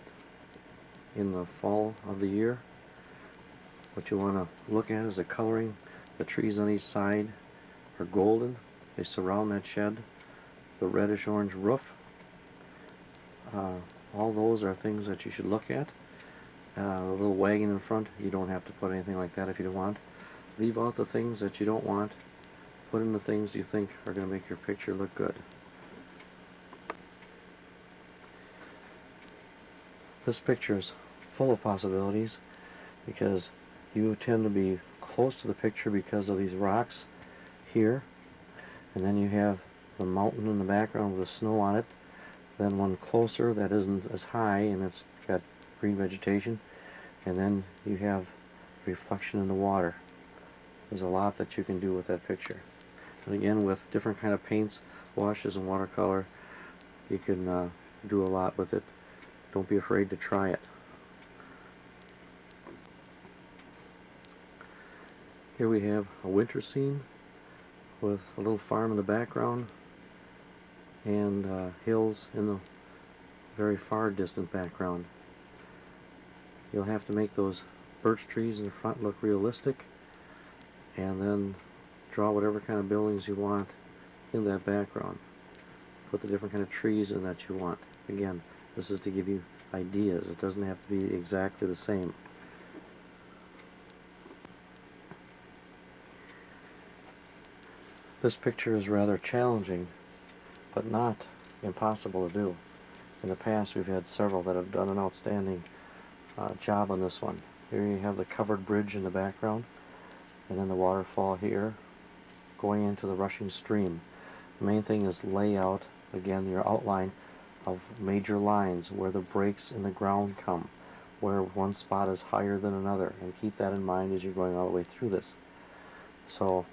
in the fall of the year. What you want to look at is the coloring. The trees on each side are golden. They surround that shed. The reddish orange roof. All those are things that you should look at. The little wagon in front, you don't have to put anything like that if you don't want. Leave out the things that you don't want. Put in the things you think are going to make your picture look good. This picture is full of possibilities because you tend to be close to the picture because of these rocks here, and then you have the mountain in the background with the snow on it, then one closer that isn't as high and it's got green vegetation, and then you have reflection in the water. There's a lot that you can do with that picture. And again, with different kind of paints, washes, and watercolor, you can do a lot with it. Don't be afraid to try it. Here we have a winter scene with a little farm in the background and hills in the very far distant background. You'll have to make those birch trees in the front look realistic, and then draw whatever kind of buildings you want in that background. Put the different kind of trees in that you want. Again, this is to give you ideas. It doesn't have to be exactly the same. This picture is rather challenging, but not impossible to do. In the past, we've had several that have done an outstanding job on this one. Here you have the covered bridge in the background, and then the waterfall here going into the rushing stream. The main thing is layout, again, your outline of major lines, where the breaks in the ground come, where one spot is higher than another, and keep that in mind as you're going all the way through this. So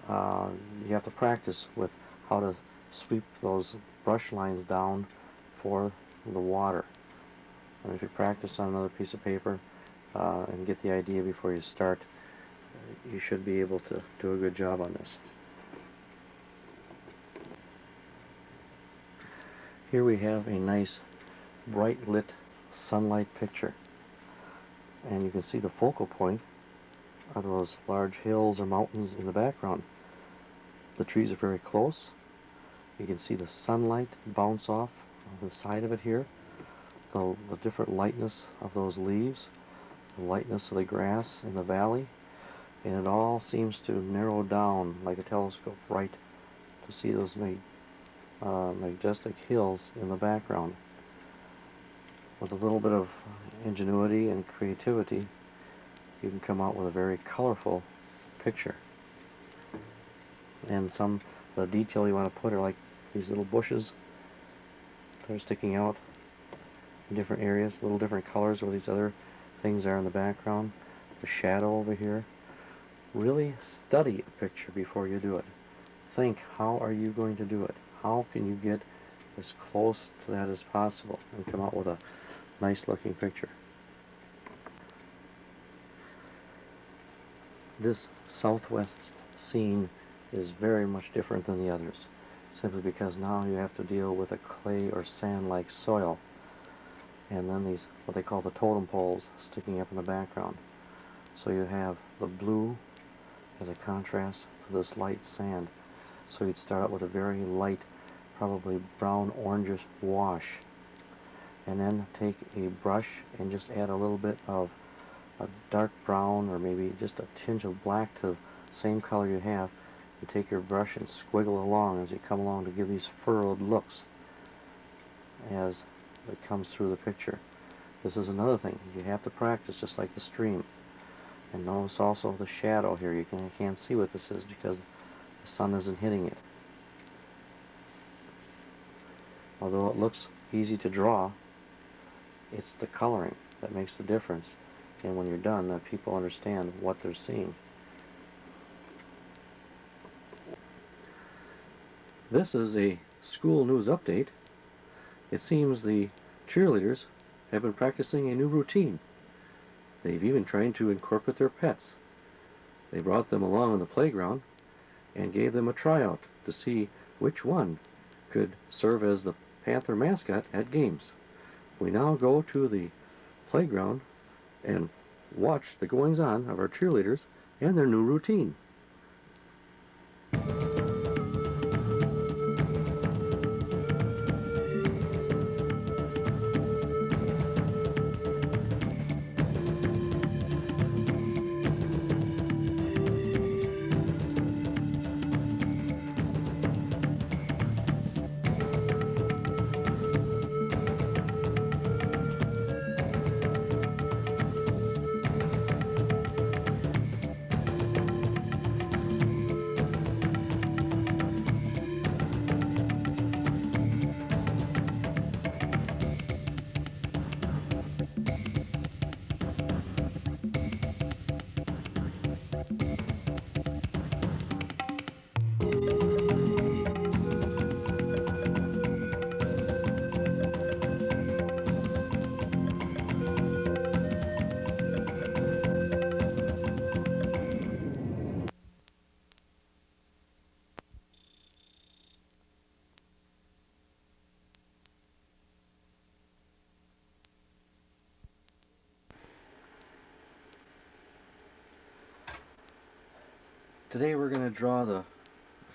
you have to practice with how to sweep those brush lines down for the water. And if you practice on another piece of paper and get the idea before you start, you should be able to do a good job on this. Here we have a nice bright lit sunlight picture, and you can see the focal point are those large hills or mountains in the background. The trees are very close. You can see the sunlight bounce off the side of it here, the different lightness of those leaves, the lightness of the grass in the valley, and it all seems to narrow down like a telescope right to see those majestic hills in the background. With a little bit of ingenuity and creativity, you can come out with a very colorful picture. And the detail you want to put are like these little bushes that are sticking out in different areas, little different colors where these other things are in the background. The shadow over here. Really study a picture before you do it. Think, how are you going to do it? How can you get as close to that as possible and come out with a nice looking picture? This southwest scene is very much different than the others, simply because now you have to deal with a clay or sand-like soil, and then these, what they call the totem poles, sticking up in the background. So you have the blue as a contrast to this light sand. So you'd start out with a very light, probably brown orangish wash, and then take a brush and just add a little bit of a dark brown or maybe just a tinge of black to the same color you have. You take your brush and squiggle along as you come along to give these furrowed looks as it comes through the picture. This is another thing you have to practice, just like the stream. And notice also the shadow here. You can't see what this is because the sun isn't hitting it. Although it looks easy to draw, it's the coloring that makes the difference. And when you're done, that people understand what they're seeing. This is a school news update. It seems the cheerleaders have been practicing a new routine. They've even tried to incorporate their pets. They brought them along on the playground and gave them a tryout to see which one could serve as the Panther mascot at games. We now go to the playground and watch the goings-on of our cheerleaders and their new routine. Today we're going to draw the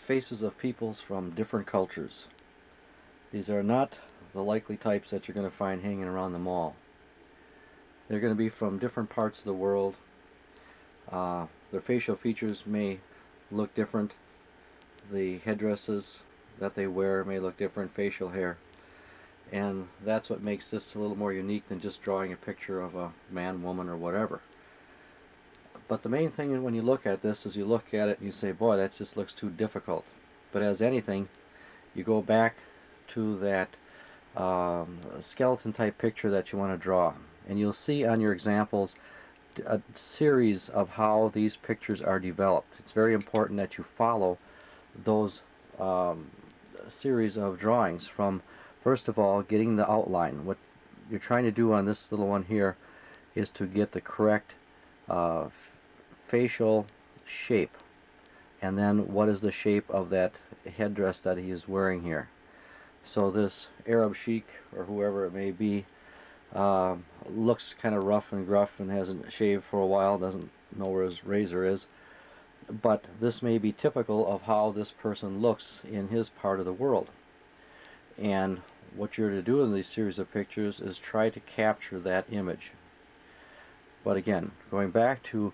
faces of peoples from different cultures. These are not the likely types that you're going to find hanging around the mall. They're going to be from different parts of the world. Their facial features may look different. The headdresses that they wear may look different, facial hair. And that's what makes this a little more unique than just drawing a picture of a man, woman, or whatever. But the main thing when you look at this is you look at it and you say, boy, that just looks too difficult. But as anything, you go back to that skeleton type picture that you want to draw, and you'll see on your examples a series of how these pictures are developed. It's very important that you follow those series of drawings from, first of all, getting the outline. What you're trying to do on this little one here is to get the correct facial shape, and then what is the shape of that headdress that he is wearing here. So this Arab sheik, or whoever it may be, looks kind of rough and gruff and hasn't shaved for a while, doesn't know where his razor is, but this may be typical of how this person looks in his part of the world. And what you're to do in these series of pictures is try to capture that image. But again, going back to,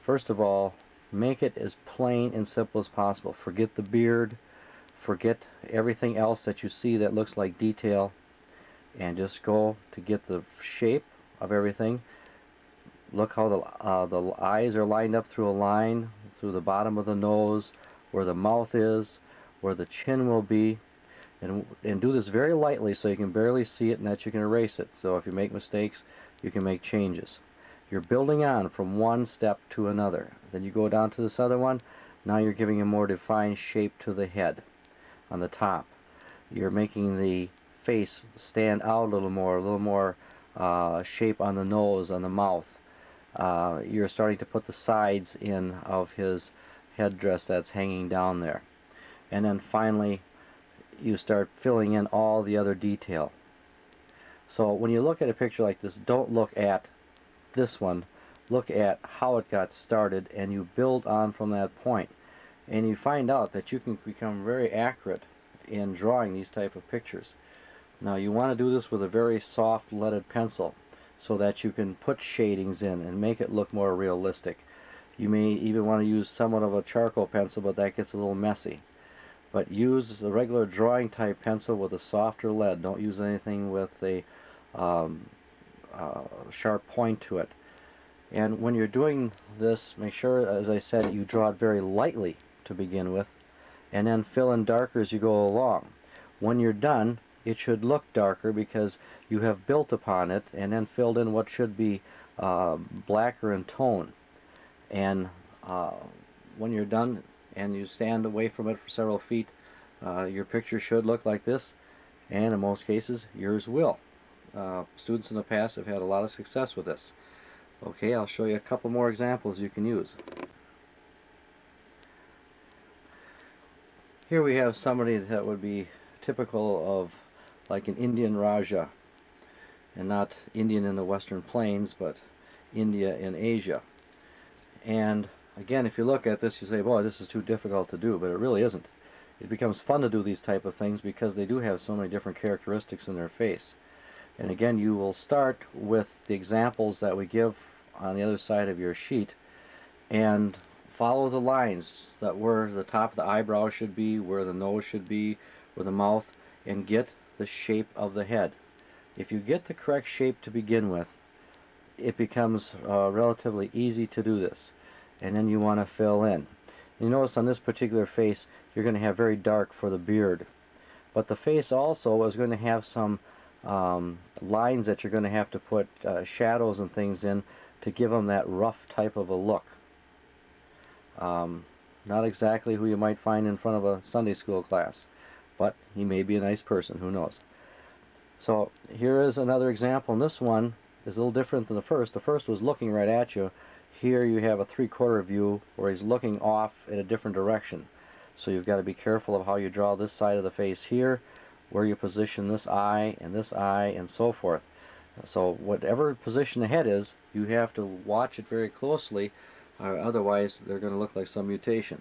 first of all, make it as plain and simple as possible. Forget the beard, forget everything else that you see that looks like detail, and just go to get the shape of everything. Look how the eyes are lined up through a line, through the bottom of the nose, where the mouth is, where the chin will be, and do this very lightly so you can barely see it and that you can erase it. So if you make mistakes, you can make changes. You're building on from one step to another. Then you go down to this other one. Now you're giving a more defined shape to the head on the top. You're making the face stand out a little more shape on the nose, on the mouth. You're starting to put the sides in of his headdress that's hanging down there. And then finally, you start filling in all the other detail. So when you look at a picture like this, don't look at this one. Look at how it got started, and you build on from that point. And you find out that you can become very accurate in drawing these type of pictures. Now you want to do this with a very soft leaded pencil so that you can put shadings in and make it look more realistic. You may even want to use somewhat of a charcoal pencil, but that gets a little messy. But use the regular drawing type pencil with a softer lead. Don't use anything with a sharp point to it. And when you're doing this, make sure, as I said, you draw it very lightly to begin with, and then fill in darker as you go along. When you're done, it should look darker because you have built upon it and then filled in what should be blacker in tone. And when you're done and you stand away from it for several feet, your picture should look like this, and in most cases yours will. Students in the past have had a lot of success with this. Okay, I'll show you a couple more examples you can use. Here we have somebody that would be typical of like an Indian Raja, and not Indian in the Western Plains, but India in Asia. And again, if you look at this, you say, boy, this is too difficult to do, but it really isn't. It becomes fun to do these type of things because they do have so many different characteristics in their face. And again, you will start with the examples that we give on the other side of your sheet and follow the lines that where the top of the eyebrow should be, where the nose should be, where the mouth, and get the shape of the head. If you get the correct shape to begin with, it becomes relatively easy to do this. And then you want to fill in. You notice on this particular face, you're going to have very dark for the beard. But the face also is going to have some lines that you're going to have to put shadows and things in to give them that rough type of a look. Not exactly who you might find in front of a Sunday school class, but he may be a nice person, who knows. So here is another example, and this one is a little different than the first. The first was looking right at you. Here you have a three-quarter view where he's looking off in a different direction. So you've got to be careful of how you draw this side of the face here, where you position this eye, and so forth. So whatever position the head is, you have to watch it very closely, otherwise they're going to look like some mutation.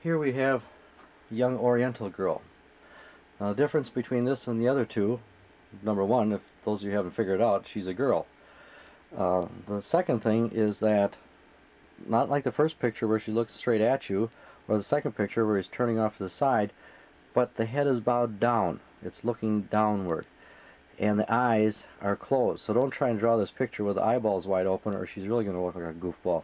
Here we have a young Oriental girl. Now the difference between this and the other two, number one, if those of you haven't figured out, she's a girl. The second thing is that, not like the first picture where she looks straight at you, or the second picture where he's turning off to the side, but the head is bowed down. It's looking downward. And the eyes are closed. So don't try and draw this picture with the eyeballs wide open, or she's really going to look like a goofball.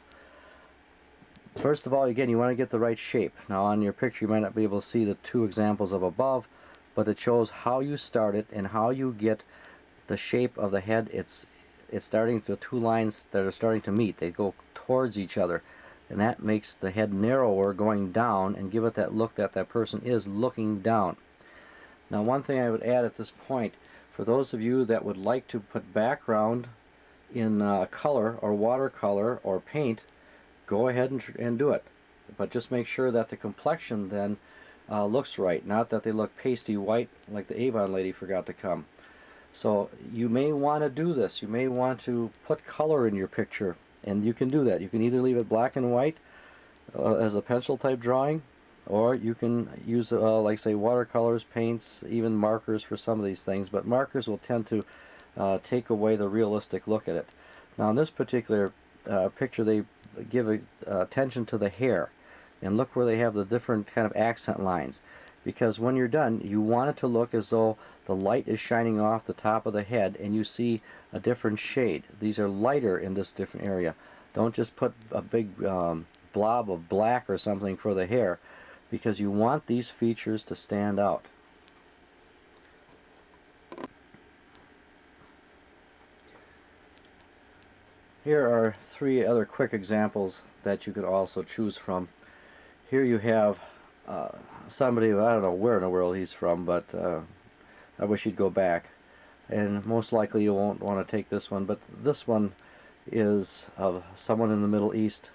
First of all, again, you want to get the right shape. Now on your picture you might not be able to see the two examples of above, but it shows how you start it and how you get the shape of the head. It's starting to two lines that are starting to meet. They go towards each other, and that makes the head narrower going down and give it that look that that person is looking down. Now one thing I would add at this point, for those of you that would like to put background in color or watercolor or paint, go ahead and do it. But just make sure that the complexion then looks right, not that they look pasty white like the Avon lady forgot to come. So you may want to do this. You may want to put color in your picture, and you can do that. You can either leave it black and white as a pencil type drawing, or you can use like say watercolors, paints, even markers for some of these things, but markers will tend to take away the realistic look at it. Now in this particular picture they give attention to the hair, and look where they have the different kind of accent lines, because when you're done you want it to look as though the light is shining off the top of the head and you see a different shade. These are lighter in this different area. Don't just put a big blob of black or something for the hair, because you want these features to stand out. Here are three other quick examples that you could also choose from. Here you have somebody, I don't know where in the world he's from, but I wish he'd go back. And most likely you won't want to take this one, but this one is of someone in the Middle East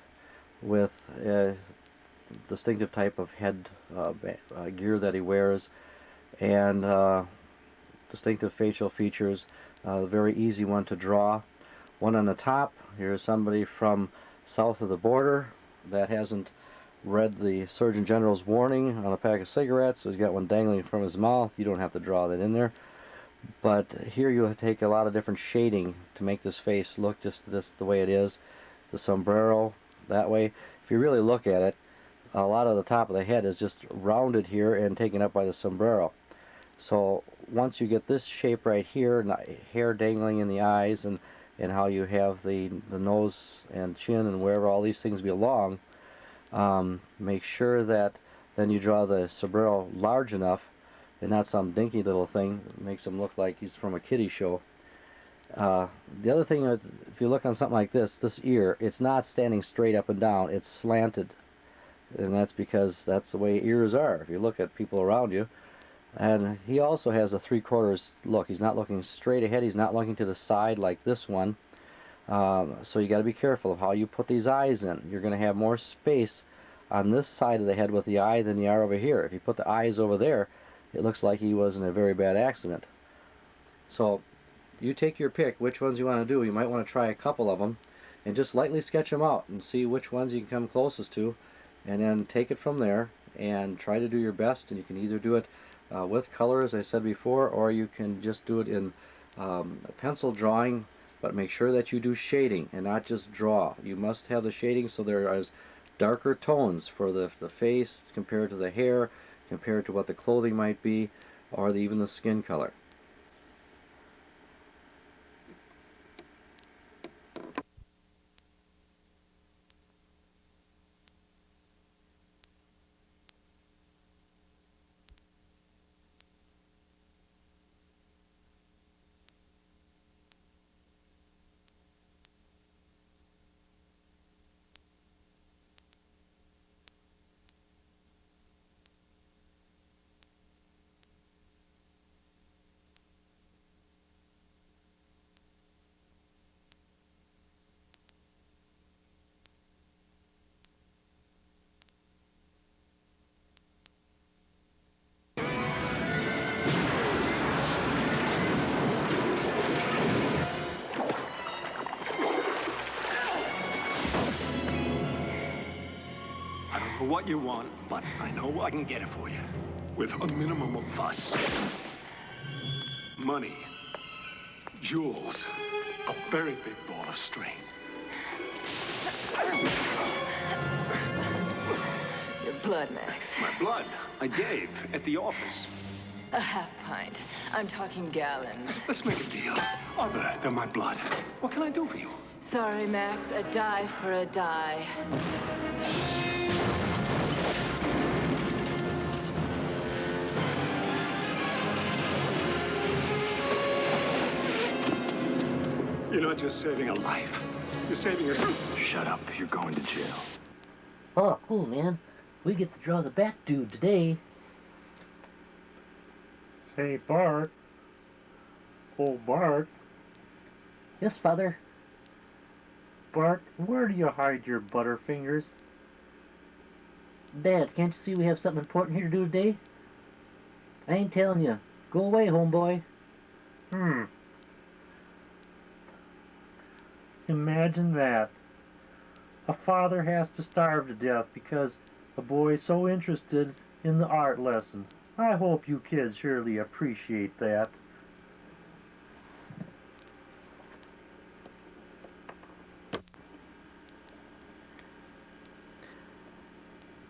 with a distinctive type of head gear that he wears, and distinctive facial features. Very easy one to draw. One on the top, here's somebody from south of the border that hasn't read the Surgeon General's warning on a pack of cigarettes, so he's got one dangling from his mouth. You don't have to draw that in there. But here you take a lot of different shading to make this face look just the way it is. The sombrero, that way. If you really look at it, a lot of the top of the head is just rounded here and taken up by the sombrero. So once you get this shape right here, hair dangling in the eyes, and how you have the nose and chin and wherever all these things belong, make sure that then you draw the sombrero large enough and not some dinky little thing that makes him look like he's from a kiddie show. The other thing is, if you look on something like this ear, it's not standing straight up and down, it's slanted, and that's because that's the way ears are if you look at people around you. And he also has a 3/4 look. He's not looking straight ahead, he's not looking to the side like this one. So you got to be careful of how you put these eyes in. You're going to have more space on this side of the head with the eye than you are over here. If you put the eyes over there, it looks like he was in a very bad accident. So you take your pick which ones you want to do. You might want to try a couple of them and just lightly sketch them out and see which ones you can come closest to, and then take it from there and try to do your best. And you can either do it with color, as I said before, or you can just do it in a pencil drawing, but make sure that you do shading and not just draw. You must have the shading so there is darker tones for the face compared to the hair, compared to what the clothing might be, or even the skin color. I don't know what you want, but I know I can get it for you. With a minimum of fuss. Money. Jewels. A very big ball of string. Your blood, Max. My blood. I gave at the office. A half pint. I'm talking gallons. Let's make a deal. Other than my blood. What can I do for you? Sorry, Max. A die for a die. You're not just saving a life. You're saving your... Shut up. You're going to jail. Oh, cool, man. We get to draw the Bat Dude today. Hey, Bart. Oh, Bart. Yes, Father. Bart, where do you hide your butterfingers? Dad, can't you see we have something important here to do today? I ain't telling you. Go away, homeboy. Imagine that. A father has to starve to death because a boy is so interested in the art lesson. I hope you kids surely appreciate that.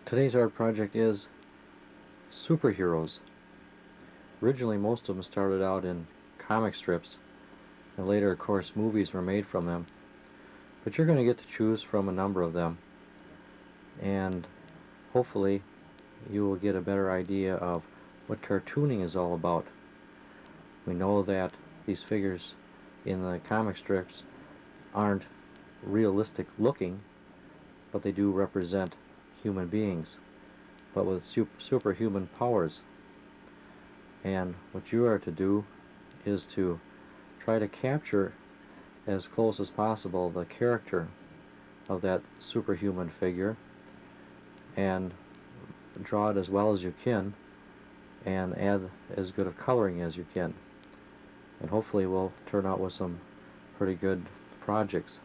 Today's art project is superheroes. Originally, most of them started out in comic strips, and later, of course, movies were made from them. But you're going to get to choose from a number of them, and hopefully you will get a better idea of what cartooning is all about. We know that these figures in the comic strips aren't realistic looking, but they do represent human beings, but with superhuman powers. And what you are to do is to try to capture as close as possible the character of that superhuman figure and draw it as well as you can and add as good of coloring as you can, and hopefully we'll turn out with some pretty good projects.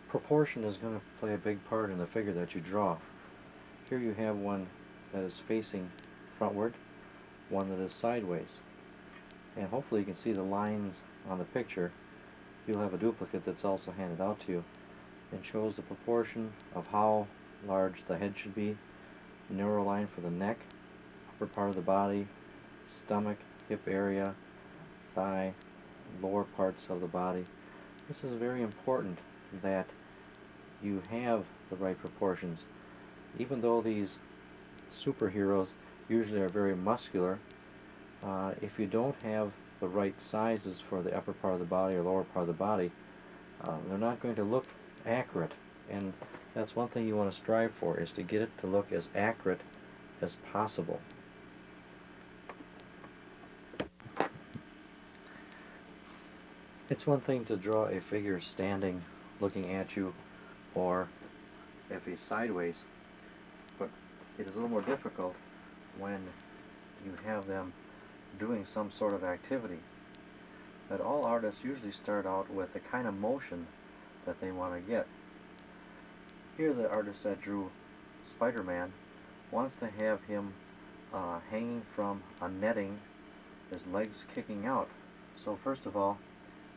Proportion is going to play a big part in the figure that you draw. Here you have one that is facing frontward, one that is sideways, and hopefully you can see the lines on the picture. You'll have a duplicate that's also handed out to you and shows the proportion of how large the head should be, narrow line for the neck, upper part of the body, stomach, hip area, thigh, lower parts of the body. This is very important that you have the right proportions. Even though these superheroes usually are very muscular, if you don't have the right sizes for the upper part of the body or lower part of the body, they're not going to look accurate. And that's one thing you want to strive for, is to get it to look as accurate as possible. It's one thing to draw a figure standing, looking at you, or if he's sideways, but it is a little more difficult when you have them doing some sort of activity. But all artists usually start out with the kind of motion that they want to get. Here the artist that drew Spider-Man wants to have him hanging from a netting, his legs kicking out. So first of all,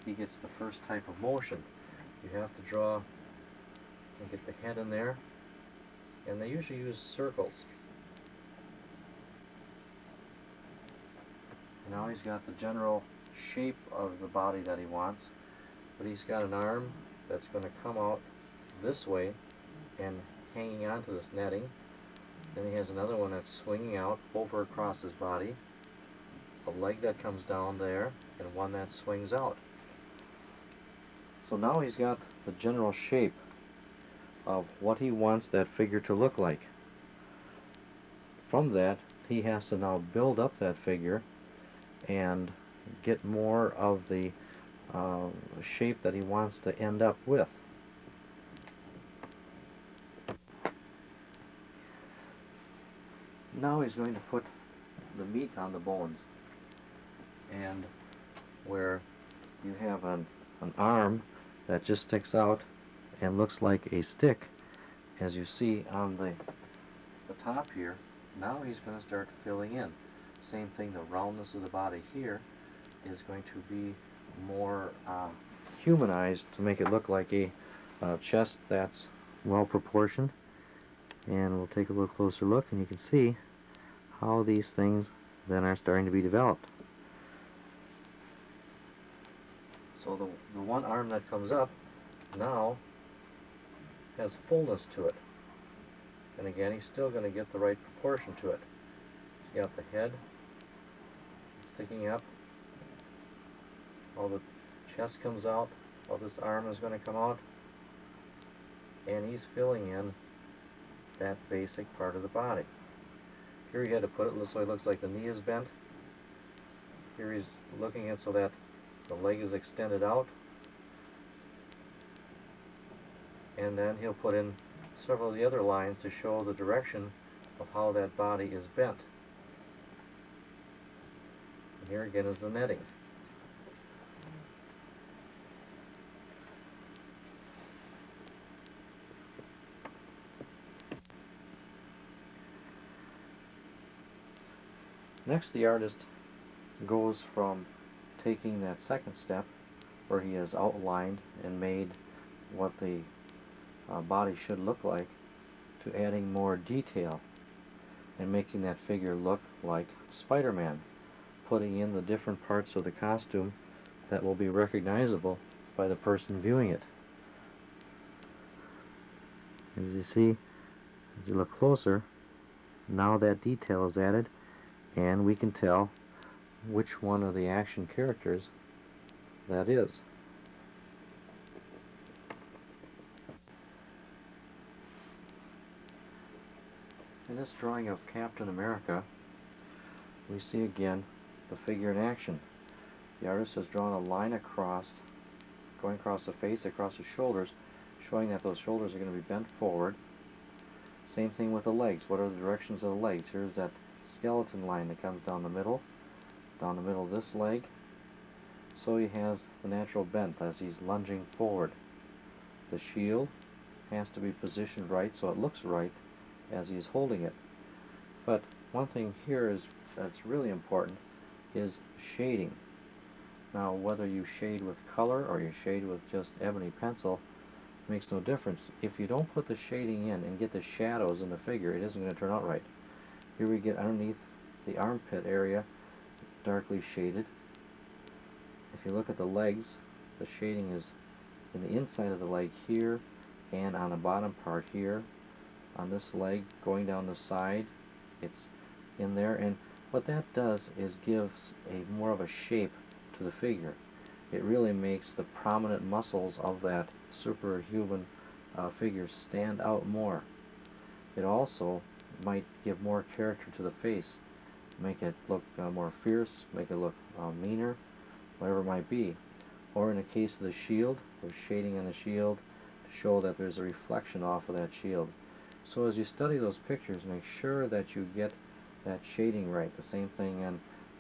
he gets the first type of motion. You have to draw and get the head in there, and they usually use circles. And now he's got the general shape of the body that he wants, but he's got an arm that's going to come out this way and hanging onto this netting. Then he has another one that's swinging out over across his body, a leg that comes down there, and one that swings out. So now he's got the general shape of what he wants that figure to look like. From that, he has to now build up that figure and get more of the shape that he wants to end up with. Now he's going to put the meat on the bones, and where you have an arm that just sticks out and looks like a stick, as you see on the top here, now he's going to start filling in. Same thing, the roundness of the body here is going to be more humanized to make it look like a chest that's well proportioned. And we'll take a little closer look, and you can see how these things then are starting to be developed. So the one arm that comes up now has fullness to it. And again, he's still going to get the right proportion to it. He's got the head sticking up. All the chest comes out. All this arm is going to come out. And he's filling in that basic part of the body. Here he had to put it so it looks like the knee is bent. Here he's looking at so that the leg is extended out. And then he'll put in several of the other lines to show the direction of how that body is bent. And here again is the netting. Next, the artist goes from taking that second step where he has outlined and made what the body should look like to adding more detail and making that figure look like Spider-Man, putting in the different parts of the costume that will be recognizable by the person viewing it. As you see, as you look closer, now that detail is added, and we can tell which one of the action characters that is. In this drawing of Captain America, we see again the figure in action. The artist has drawn a line across, going across the face, across the shoulders, showing that those shoulders are going to be bent forward. Same thing with the legs. What are the directions of the legs? Here's that skeleton line that comes down the middle of this leg. So he has the natural bent as he's lunging forward. The shield has to be positioned right so it looks right as he's holding it. But one thing here is that's really important is shading. Now, whether you shade with color or you shade with just ebony pencil makes no difference. If you don't put the shading in and get the shadows in the figure, it isn't going to turn out right. Here we get underneath the armpit area darkly shaded. If you look at the legs, the shading is in the inside of the leg here and on the bottom part here. On this leg going down the side, it's in there, and what that does is gives a more of a shape to the figure. It really makes the prominent muscles of that superhuman figure stand out more. It also might give more character to the face, make it look more fierce, make it look meaner, whatever it might be. Or in the case of the shield, there's shading on the shield to show that there's a reflection off of that shield. So as you study those pictures, make sure that you get that shading right. The same thing in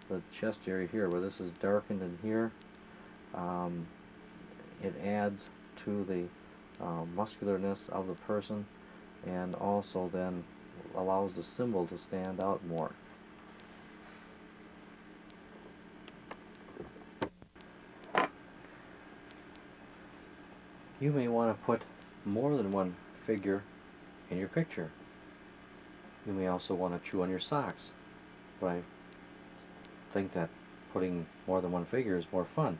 the chest area here, where this is darkened in here. It adds to the muscularness of the person, and also then allows the symbol to stand out more. You may want to put more than one figure in your picture. You may also want to chew on your socks, but I think that putting more than one figure is more fun.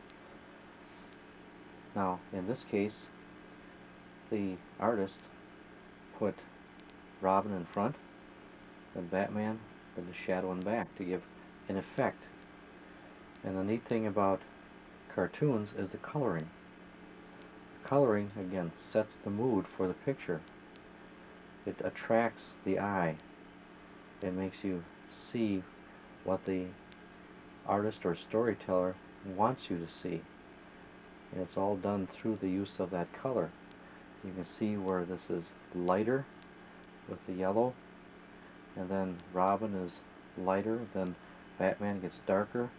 Now, in this case, the artist put Robin in front, then Batman, then the shadow in back to give an effect. And the neat thing about cartoons is the coloring. Coloring, again, sets the mood for the picture. It attracts the eye. It makes you see what the artist or storyteller wants you to see. And it's all done through the use of that color. You can see where this is lighter with the yellow, and then Robin is lighter, then Batman gets darker,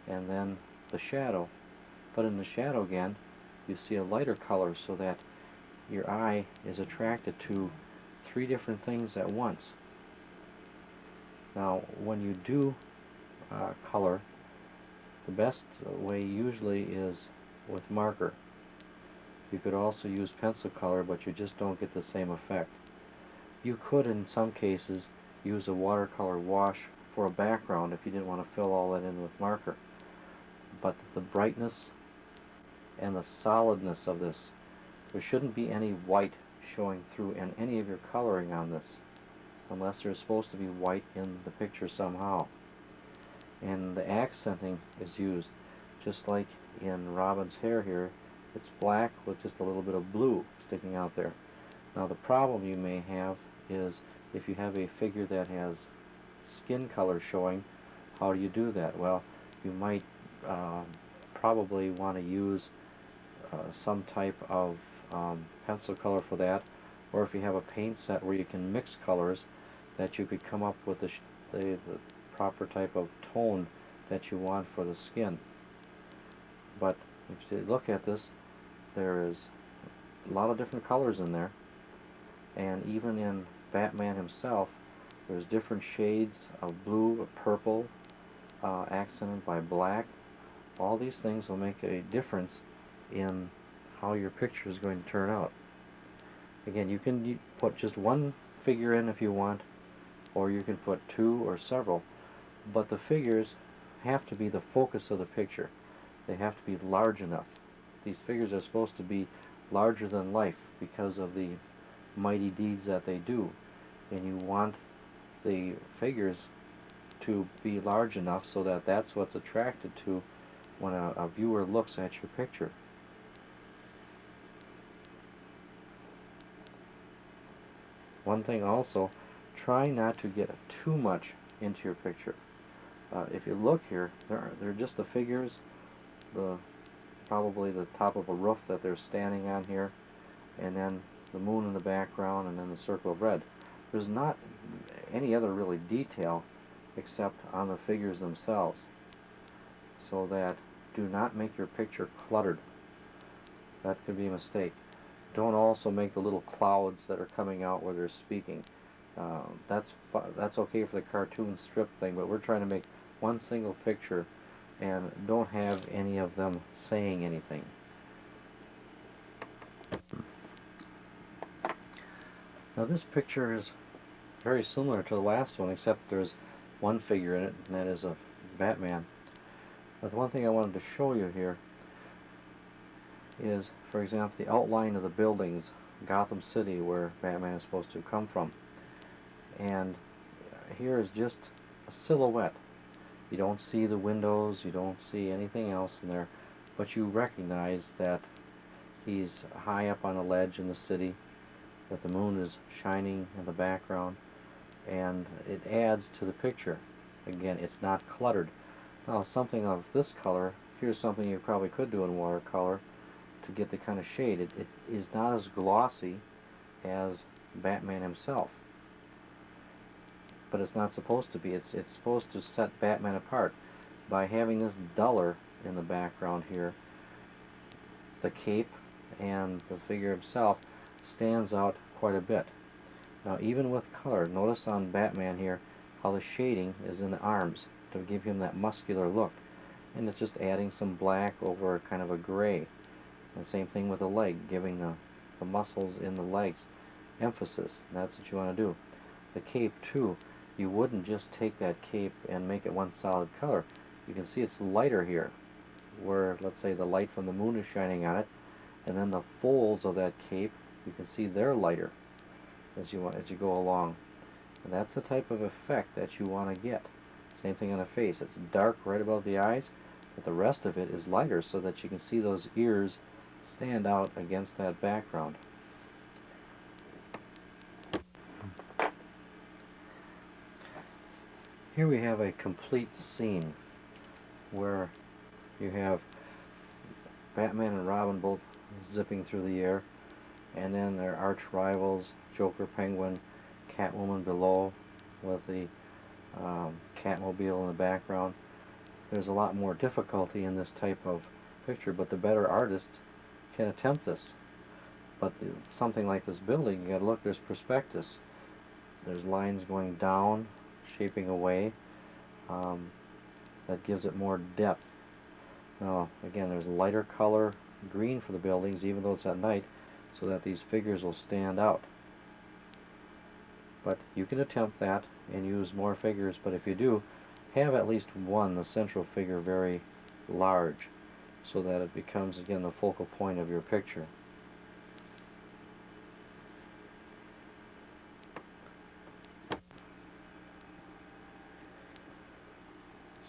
and then the shadow. But in the shadow again, you see a lighter color so that your eye is attracted to three different things at once. Now, when you do color, the best way usually is with marker. You could also use pencil color, but you just don't get the same effect. You could, in some cases, use a watercolor wash for a background if you didn't want to fill all that in with marker. But the brightness and the solidness of this, there shouldn't be any white showing through in any of your coloring on this, unless there's supposed to be white in the picture somehow. And the accenting is used, just like in Robin's hair here. It's black with just a little bit of blue sticking out there. Now the problem you may have is if you have a figure that has skin color showing, how do you do that? Well, you might probably want to use some type of pencil color for that, or if you have a paint set where you can mix colors, that you could come up with the proper type of tone that you want for the skin. But if you look at this, there is a lot of different colors in there, and even in Batman himself there's different shades of blue, of purple, accented by black. All these things will make a difference in how your picture is going to turn out. Again, you can put just one figure in if you want, or you can put two or several, but the figures have to be the focus of the picture. They have to be large enough. These figures are supposed to be larger than life because of the mighty deeds that they do, and you want the figures to be large enough so that that's what's attracted to when a viewer looks at your picture. One thing also, try not to get too much into your picture. If you look here, they're just the figures, probably the top of a roof that they're standing on here, and then the moon in the background, and then the circle of red. There's not any other really detail except on the figures themselves, so that do not make your picture cluttered. That could be a mistake. Don't also make the little clouds that are coming out where they're speaking. That's okay for the cartoon strip thing, but we're trying to make one single picture and don't have any of them saying anything. Now this picture is very similar to the last one, except there's one figure in it, and that is a Batman. But the one thing I wanted to show you here is, for example, the outline of the buildings, Gotham City, where Batman is supposed to come from. And here is just a silhouette. You don't see the windows, you don't see anything else in there, but you recognize that he's high up on a ledge in the city, that the moon is shining in the background, and it adds to the picture. Again, it's not cluttered. Now, something of this color, here's something you probably could do in watercolor to get the kind of shade. It is not as glossy as Batman himself, but it's not supposed to be. It's supposed to set Batman apart by having this duller in the background here. The cape and the figure himself stands out quite a bit. Now, even with color, notice on Batman here how the shading is in the arms to give him that muscular look, and it's just adding some black over kind of a gray. And same thing with the leg, giving the muscles in the legs emphasis. That's what you want to do. The cape too, you wouldn't just take that cape and make it one solid color. You can see it's lighter here, where let's say the light from the moon is shining on it, and then the folds of that cape, you can see they're lighter as you go along. And that's the type of effect that you want to get. Same thing on the face. It's dark right above the eyes, but the rest of it is lighter so that you can see those ears stand out against that background. Here we have a complete scene where you have Batman and Robin both zipping through the air, and then their arch rivals, Joker, Penguin, Catwoman below with the Catmobile in the background. There's a lot more difficulty in this type of picture, but the better artist can attempt this. But something like this building, you gotta look, there's prospectus. There's lines going down, shaping away. That gives it more depth. Now, again, there's a lighter color green for the buildings, even though it's at night, so that these figures will stand out. But you can attempt that and use more figures, but if you do, have at least one, the central figure, very large, so that it becomes, again, the focal point of your picture.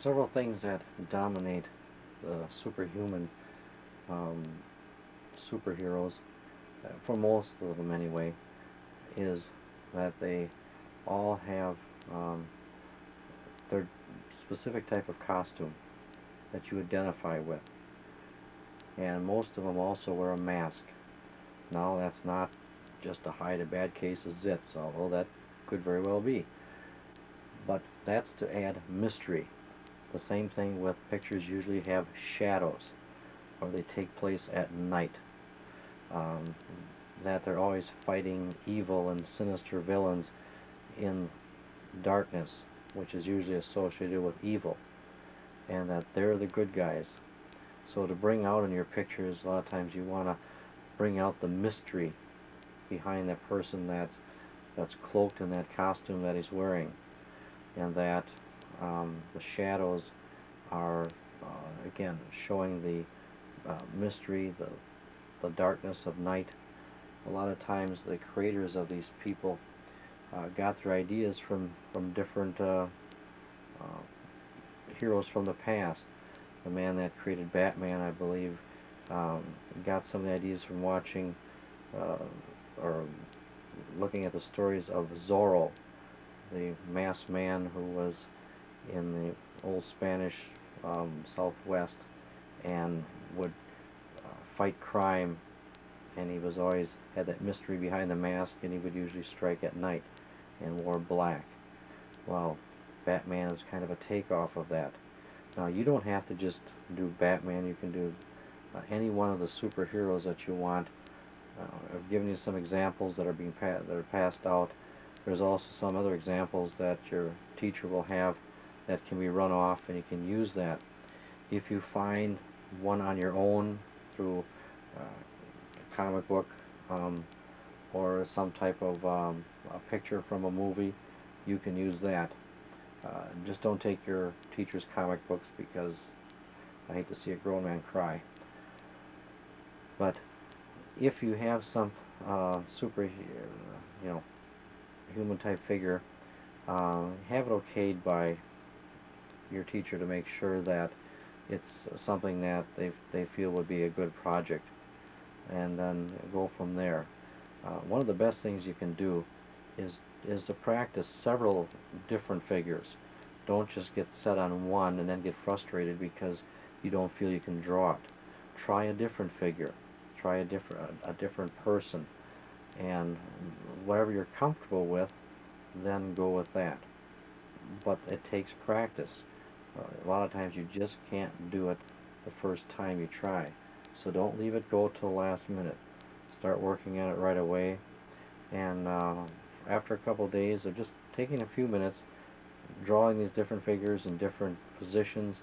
Several things that dominate the superhuman superheroes, for most of them anyway, is that they all have their specific type of costume that you identify with. And most of them also wear a mask. Now that's not just to hide a bad case of zits, although that could very well be. But that's to add mystery. The same thing with pictures usually have shadows, or they take place at night. That they're always fighting evil and sinister villains in darkness, which is usually associated with evil, and that they're the good guys. So to bring out in your pictures, a lot of times you want to bring out the mystery behind that person that's cloaked in that costume that he's wearing, and that the shadows are again showing the mystery, the darkness of night. A lot of times the creators of these people got their ideas from different heroes from the past. The man that created Batman, I believe, got some of the ideas from watching or looking at the stories of Zorro, the masked man who was in the old Spanish Southwest and would fight crime, and he was always had that mystery behind the mask, and he would usually strike at night and wore black. Well, Batman is kind of a takeoff of that. Now, you don't have to just do Batman. You can do any one of the superheroes that you want. I've given you some examples that are being that are passed out. There's also some other examples that your teacher will have that can be run off, and you can use that. If you find one on your own through a comic book or some type of a picture from a movie, you can use that. Just don't take your teacher's comic books, because I hate to see a grown man cry. But if you have some super, human type figure, have it okayed by your teacher to make sure that it's something that they feel would be a good project, and then go from there. One of the best things you can do is to practice several different figures. Don't just get set on one and then get frustrated because you don't feel you can draw it. Try a different figure. Try a different person, and whatever you're comfortable with, then go with that. But it takes practice. A lot of times you just can't do it the first time you try. So don't leave it go till the last minute. Start working at it right away, and after a couple of days of just taking a few minutes, drawing these different figures in different positions,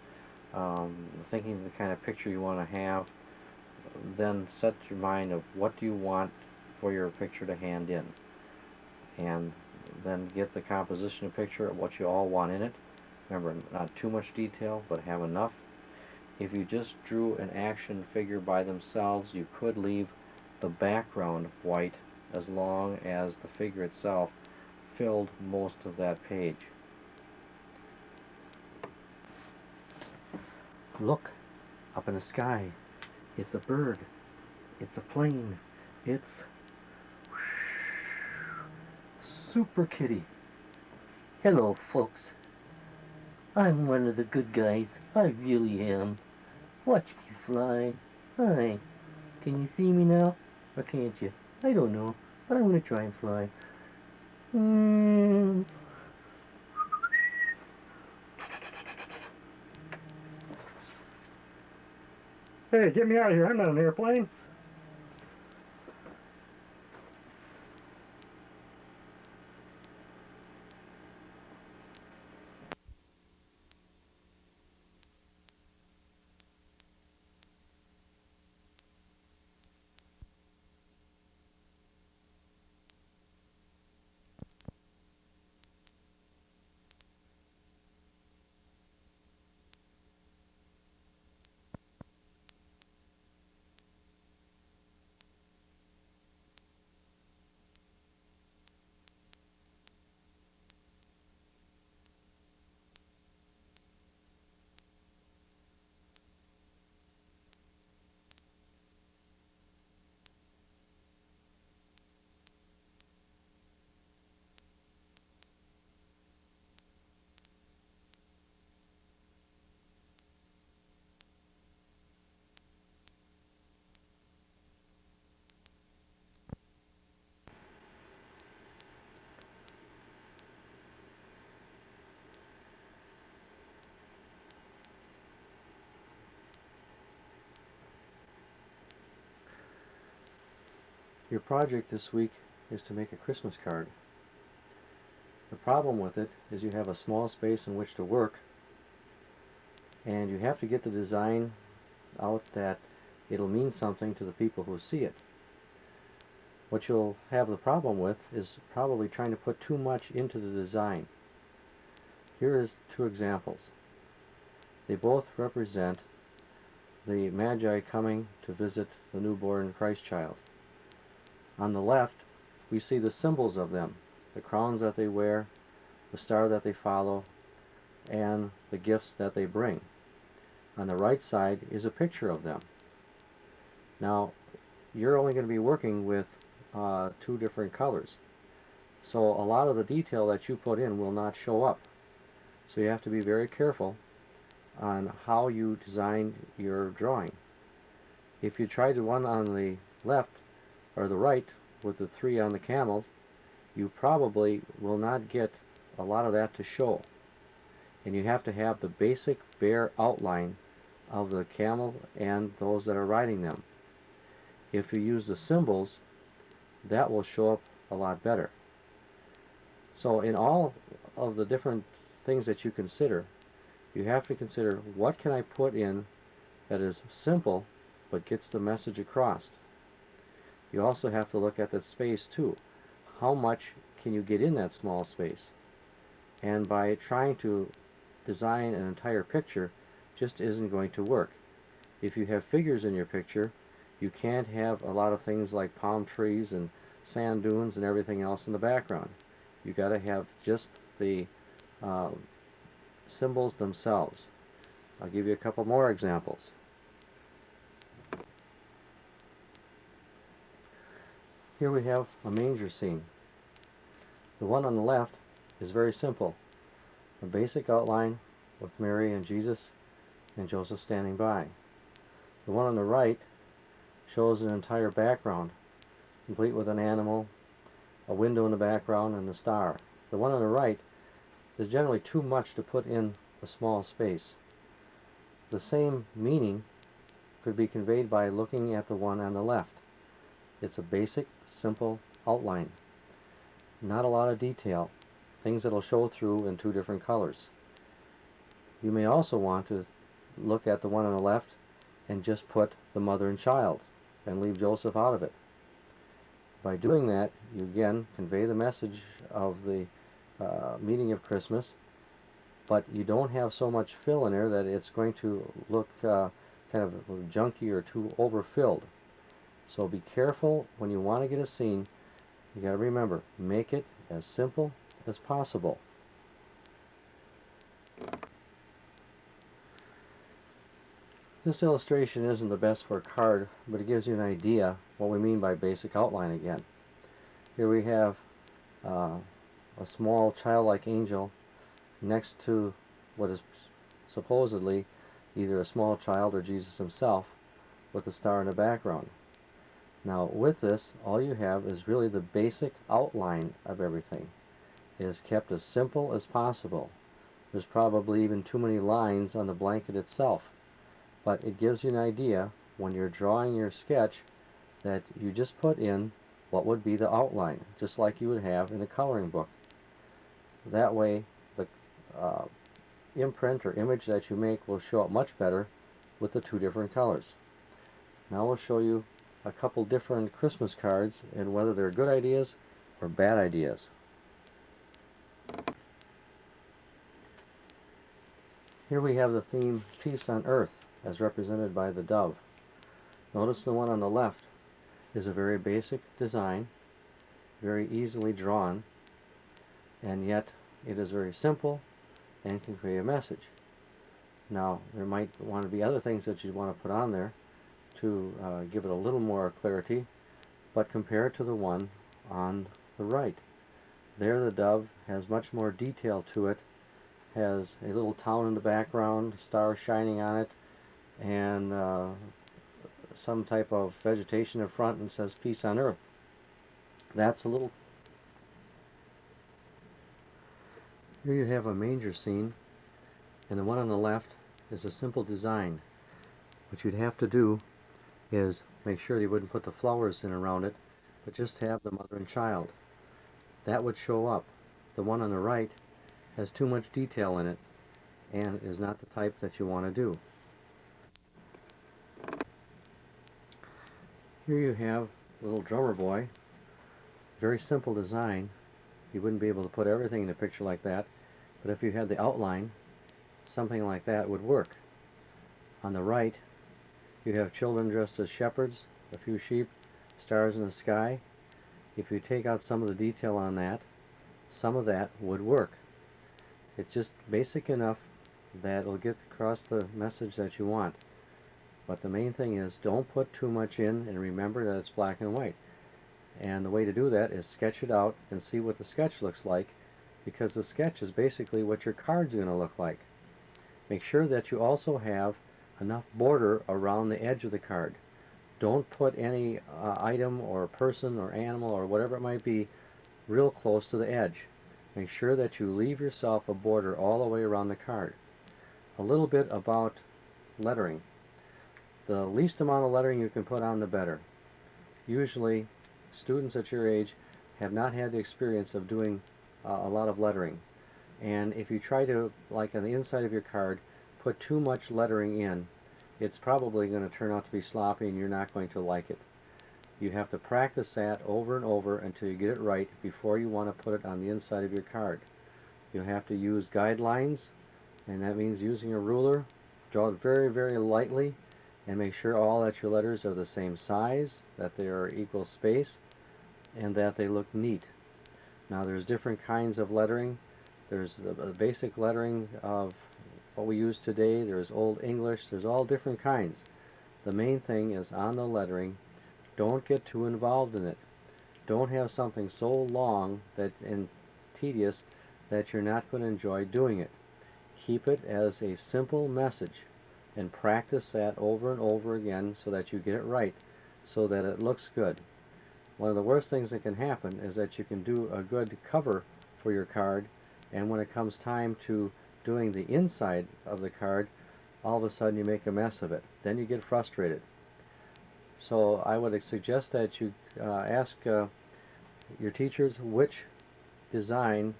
thinking the kind of picture you want to have, then set your mind of what do you want for your picture to hand in, and then get the composition of picture of what you all want in it. Remember, not too much detail, but have enough. If you just drew an action figure by themselves, you could leave the background white as long as the figure itself filled most of that page. Look, up in the sky. It's a bird. It's a plane. It's Super Kitty. Hello, folks. I'm one of the good guys. I really am. Watch me fly. Hi. Can you see me now? Or can't you? I don't know. But I'm going to try and fly. Hey, get me out of here. I'm not an airplane. Your project this week is to make a Christmas card. The problem with it is you have a small space in which to work, and you have to get the design out that it'll mean something to the people who see it. What you'll have the problem with is probably trying to put too much into the design. Here is two examples. They both represent the Magi coming to visit the newborn Christ child. On the left, we see the symbols of them, the crowns that they wear, the star that they follow, and the gifts that they bring. On the right side is a picture of them. Now, you're only going to be working with two different colors, so a lot of the detail that you put in will not show up. So you have to be very careful on how you design your drawing. If you try the one on the left or the right with the three on the camels, you probably will not get a lot of that to show. And you have to have the basic bare outline of the camel and those that are riding them. If you use the symbols, that will show up a lot better. So in all of the different things that you consider, you have to consider what can I put in that is simple but gets the message across. You also have to look at the space too. How much can you get in that small space? And by trying to design an entire picture just isn't going to work. If you have figures in your picture, you can't have a lot of things like palm trees and sand dunes and everything else in the background. You got to have just the symbols themselves. I'll give you a couple more examples. Here we have a manger scene. The one on the left is very simple. A basic outline with Mary and Jesus and Joseph standing by. The one on the right shows an entire background, complete with an animal, a window in the background, and the star. The one on the right is generally too much to put in a small space. The same meaning could be conveyed by looking at the one on the left. It's a basic, simple outline. Not a lot of detail. Things that'll show through in two different colors. You may also want to look at the one on the left and just put the mother and child and leave Joseph out of it. By doing that, you again convey the message of the meaning of Christmas, but you don't have so much fill in there that it's going to look kind of junky or too overfilled. So be careful when you want to get a scene. You got to remember, make it as simple as possible. This illustration isn't the best for a card, but it gives you an idea what we mean by basic outline again. Here we have a small childlike angel next to what is supposedly either a small child or Jesus himself with a star in the background. Now with this, all you have is really the basic outline of everything. It is kept as simple as possible. There's probably even too many lines on the blanket itself, but it gives you an idea when you're drawing your sketch that you just put in what would be the outline, just like you would have in a coloring book. That way the imprint or image that you make will show up much better with the two different colors. Now we'll show you a couple different Christmas cards and whether they're good ideas or bad ideas. Here we have the theme Peace on Earth as represented by the dove. Notice the one on the left is a very basic design, very easily drawn, and yet it is very simple and can convey a message. Now there might want to be other things that you want to put on there to give it a little more clarity, but compare it to the one on the right. There the dove has much more detail to it, has a little town in the background, stars shining on it, and some type of vegetation in front, and says peace on earth. That's a little... Here you have a manger scene, and the one on the left is a simple design. What you'd have to do is make sure you wouldn't put the flowers in around it but just have the mother and child. That would show up. The one on the right has too much detail in it and is not the type that you want to do. Here you have a little drummer boy. Very simple design. You wouldn't be able to put everything in a picture like that, but if you had the outline, something like that would work. On the right, you have children dressed as shepherds, a few sheep, stars in the sky. If you take out some of the detail on that, some of that would work. It's just basic enough that it'll get across the message that you want. But the main thing is, don't put too much in, and remember that it's black and white. And the way to do that is sketch it out and see what the sketch looks like, because the sketch is basically what your card's going to look like. Make sure that you also have enough border around the edge of the card. Don't put any item or person or animal or whatever it might be real close to the edge. Make sure that you leave yourself a border all the way around the card. A little bit about lettering. The least amount of lettering you can put on, the better. Usually, students at your age have not had the experience of doing a lot of lettering. And if you try to, like on the inside of your card, put too much lettering in, it's probably going to turn out to be sloppy and you're not going to like it. You have to practice that over and over until you get it right before you want to put it on the inside of your card. You'll have to use guidelines, and that means using a ruler. Draw it very, very lightly, and make sure all that your letters are the same size, that they are equal space, and that they look neat. Now there's different kinds of lettering. There's the basic lettering of what we use today. There's Old English. There's all different kinds. The main thing is on the lettering, don't get too involved in it. Don't have something so long and tedious that you're not going to enjoy doing it. Keep it as a simple message and practice that over and over again so that you get it right, so that it looks good. One of the worst things that can happen is that you can do a good cover for your card, and when it comes time to doing the inside of the card, all of a sudden you make a mess of it. Then you get frustrated. So I would suggest that you ask your teachers which design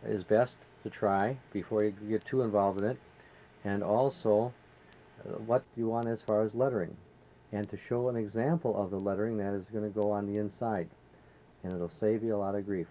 is best to try before you get too involved in it, and also what you want as far as lettering, and to show an example of the lettering that is going to go on the inside, and it'll save you a lot of grief.